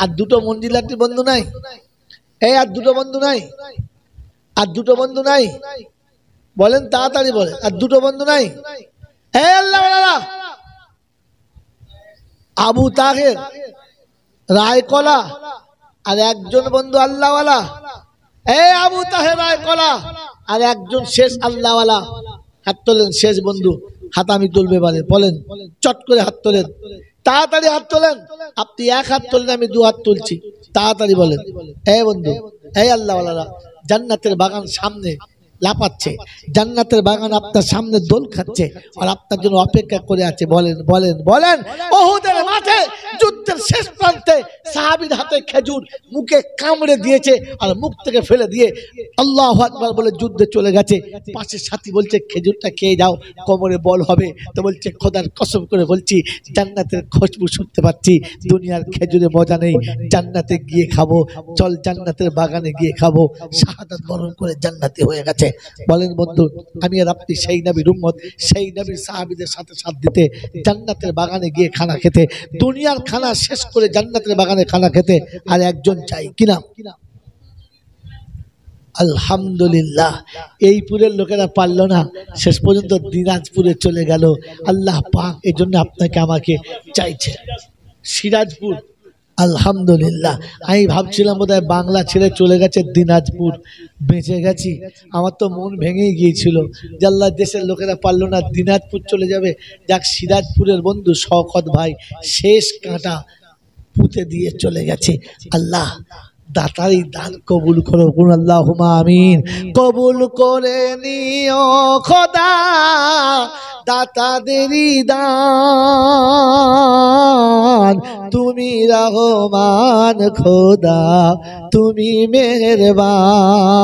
S1: আর 2টো মঞ্জিলাটি বন্ধু নাই? আর 2টো বন্ধু নাই? আর 2টো বন্ধু নাই? বলেন তাড়াতাড়ি বলেন, আর 2টো বন্ধু নাই? আল্লাহ, আবু তাহের রায়কলা আর একজন বন্ধু আল্লাহওয়ালা। আবু তাহের রায়কলা আর একজন শেষ আল্লাহওয়ালা, হাত তোলেন। শেষ বন্ধু হাত আমি তুলবে বলে, বলেন চট করে হাত তোলেন, তাড়াতাড়ি হাত তোলেন। আপনি 1 হাত তোলেন, আমি 2 হাত তুলছি, তাড়াতাড়ি বলেন। বন্ধু, আল্লাহওয়ালারা, জান্নাতের বাগান সামনে লাপাচ্ছে, জান্নাতের বাগান আপনার সামনে দোল খাচ্ছে আর আপনার জন্য অপেক্ষা করে আছে। বলেন বলেন বলেন। উহুদের মাঠে যুদ্ধের শেষ প্রান্তে সাহাবীর হাতে খেজুর মুখে কামড়ে দিয়েছে আর মুখ থেকে ফেলে দিয়ে আল্লাহু আকবার বলে যুদ্ধে চলে গেছে। পাশের সাথী বলছে খেজুরটা খেয়ে যাও, কোমরে বল হবে। তো বলছে খোদার কসম করে বলছি, জান্নাতের খুশবু শুনতে পাচ্ছি, দুনিয়ার খেজুরে মজা নেই, জান্নাতে গিয়ে খাবো, চল জান্নাতের বাগানে গিয়ে খাবো। শাহাদাত বরণ করে জান্নাতি হয়ে গেছে। বলেন বন্ধু, আমি আর আপনি সেই নবীর উম্মত, সেই নবীর সাহাবীদের সাথে সাথ দিতে, জান্নাতের বাগানে গিয়ে খানা খেতে, দুনিয়ার খানা শেষ করে জান্নাতের বাগানে খানা খেতে আর একজন চাই কিনা? আলহামদুলিল্লাহ, এই পুরের লোকেরা পারল না, শেষ পর্যন্ত দিনাজপুরে চলে গেল। আল্লাহ পাক এই জন্য আপনাকে আমাকে চাইছে সিরাজপুর। আলহামদুলিল্লাহ, আমি ভাবছিলাম বোধহয় বাংলা ছেড়ে চলে গেছে দিনাজপুর, বেঁচে গেছি। আমার তো মন ভেঙেই গিয়েছিল যে আল্লাহ দেশের লোকেরা পারল না, দিনাজপুর চলে যাবে। যাক, সিরাজপুরের বন্ধু শওকত ভাই শেষ কাঁটা পুঁতে দিয়ে চলে গেছে। আল্লাহ দাতারই দান কবুল করো, বলুন আল্লাহুম্মা আমিন। কবুল করে নিও খোদা দাতাদেরই দান, তুমি রহমান খোদা, তুমি মেহেরবান,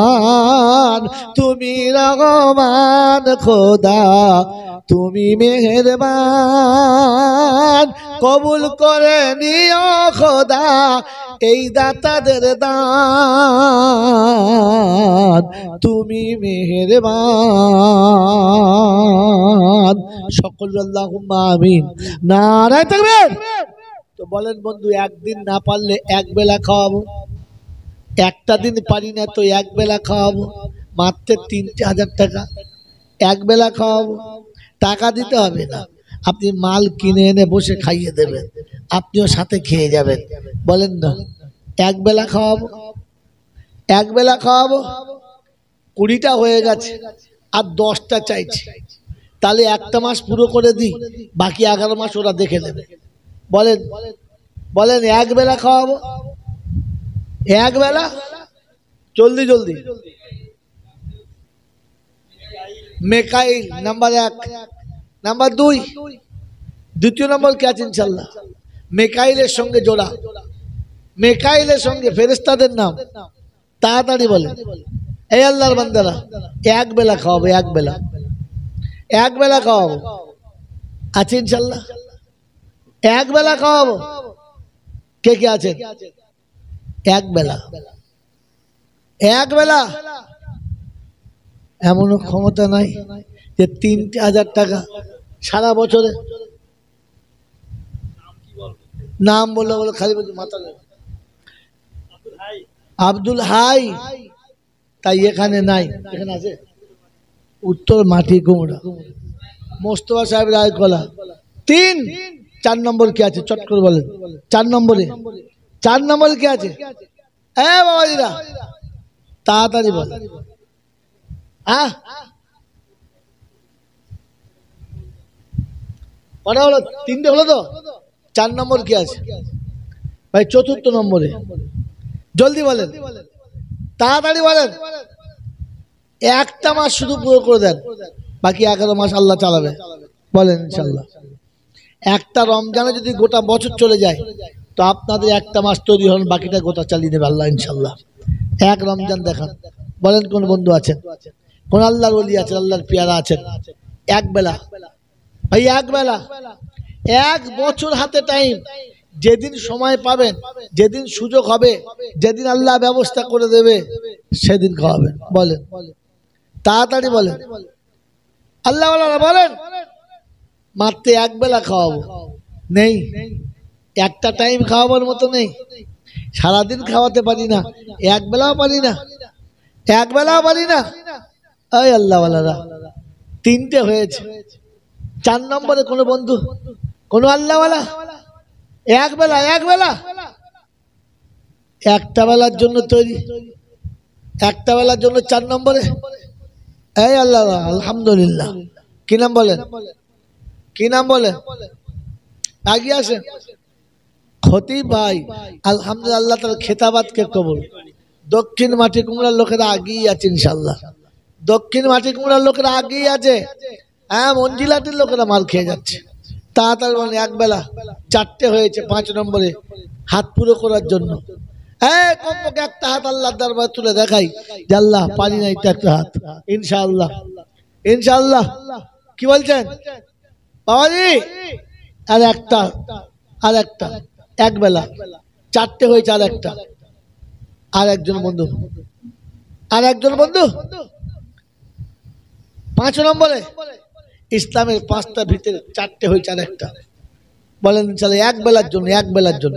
S1: তুমি রহমান খোদা, তুমি মেহেরবান। কবুল করে নিও খোদা এই দাতাদের দান, তুমি মেহেরবান। সকল আল্লাহুম্মা আমিন, নারায়ে তাকবীর। তো বলেন বন্ধু, একদিন না পারলে এক বেলা খাওয়াবো, একটা দিন পারি না তো এক বেলা খাওয়াবো, মাত্র 3,000 টাকা এক বেলা খাওয়াবো। টাকা দিতে হবে না, আপনি মাল কিনে এনে বসে খাইয়ে দেবেন, আপনিও সাথে খেয়ে যাবেন। বলেন না, এক বেলা খাওয়াবো, এক বেলা খাওয়াবো। 20টা হয়ে গেছে আর 10টা চাইছে, তাহলে একটা মাস পুরো করে দিই, বাকি 11 মাস ওরা দেখে নেবে। বলেন বলেন, এক বেলা খাওয়াবো, এক বেলা। জলদি জলদি। মেকাইল নাম্বার 1, নাম্বার 2, দ্বিতীয় নম্বর কে আছে? ইনশাল্লাহ মেকাইলের সঙ্গে জোড়া, মেকাইলের সঙ্গে ফেরেশতাদের নাম। তাড়াতাড়ি বলেন। এই আল্লাহর বান্দারা, এক বেলা খাওয়াবো, এক বেলা, এক বেলা খাওয়াবো, আছে ইনশাল্লাহ এক বেলা খাওয়াবো। কে কে আছে? এক বেলা, এক বেলা। এমনও ক্ষমতা নাই যে 3,000 টাকা সারা বছরে। নাম বললো বলো, খালি বলছি মাথা। আব্দুল হাই, তাই এখানে নাই, এখানে আছে উত্তর মাটি কুমড়া, মোস্তফা সাহেব রায়কলা। 3, 4 নম্বর কে আছে? চট করে বলেন। 4 নম্বরে, 4 নম্বরে কে আছে? এ বাবাজিরা তাড়াতাড়ি বল। কটা হলো? 3টে হলো তো। 4 নম্বর কে আছে ভাই? 4র্থ নম্বরে। জলদি বলেন, তাড়াতাড়ি বলেন। একটা মাস শুধু পুরো করে দেন, বাকি 11 মাস আল্লাহ চালাবে। বলেন ইনশাল্লাহ। একটা রমজানে যদি গোটা বছর চলে যায় তো আপনাদের একটা মাস তৈরি হন, বাকিটা গোটা চালিয়ে দেবে আল্লাহ ইনশাল্লাহ। এক রমজান দেখান। বলেন কোন বন্ধু আছেন, কোন আল্লাহর ওলি আছেন, আল্লাহর পেয়ারা আছেন? এক বেলা ভাই, এক বেলা, এক বছর হাতে টাইম। যেদিন সময় পাবেন, যেদিন সুযোগ হবে, যেদিন আল্লাহ ব্যবস্থা করে দেবে, সেদিন খাওয়াবেন। বলেন তাড়াতাড়ি বলেন। আল্লাহ বলেন মাত্র এক বেলা খাওয়াবো। নেই, একটা টাইম খাওয়াবার মতো নেই। সারাদিন খাওয়াতে পারি না, এক বেলাও পারি না, এক বেলাও পারি না। ওই আল্লাহওয়ালারা 3টে হয়েছে। 4 নম্বরে কোনো বন্ধু, কোনো আল্লাহওয়ালা? এক বেলা, এক বেলা, একটা বেলার জন্য তৈরি, একটা বেলার জন্য 4 নম্বরে। এই আল্লাহ, আলহামদুলিল্লাহ। কি নাম বলেন? কি নাম বলেন? আগে আসেন। খতিব ভাই, আলহামদুলিল্লাহ, তার খেতাবাদকে কবুল। দক্ষিণ মাটি কুমড়ার লোকেরা আগেই আছে ইনশাল্লাহ, দক্ষিণ মাটি কুমড়ার লোকেরা আগেই আছে। হ্যাঁ, মঞ্জিলাটির লোকেরা মাল খেয়ে যাচ্ছে। তাড়াতাড়ি বলেন, এক বেলা। 4টে হয়েছে। 5 নম্বরে হাত পুরো করার জন্য কমপক্ষে একটা হাত আল্লাহর দরবারে তুলে দেখাই যে আল্লাহ পারি নাই তো একটা হাত। ইনশাআল্লাহ, ইনশাআল্লাহ। কি বলছেন বাবাজি? আর একটা, আর একটা, এক বেলা। 4টে হয়েছে, আর একটা। আর একজন বন্ধু, আর একজন বন্ধু 5 নম্বরে ইসলামের 5টার ভিতরে 4টে হয়েছে আর একটা বলেন চলে এক বেলার জন্য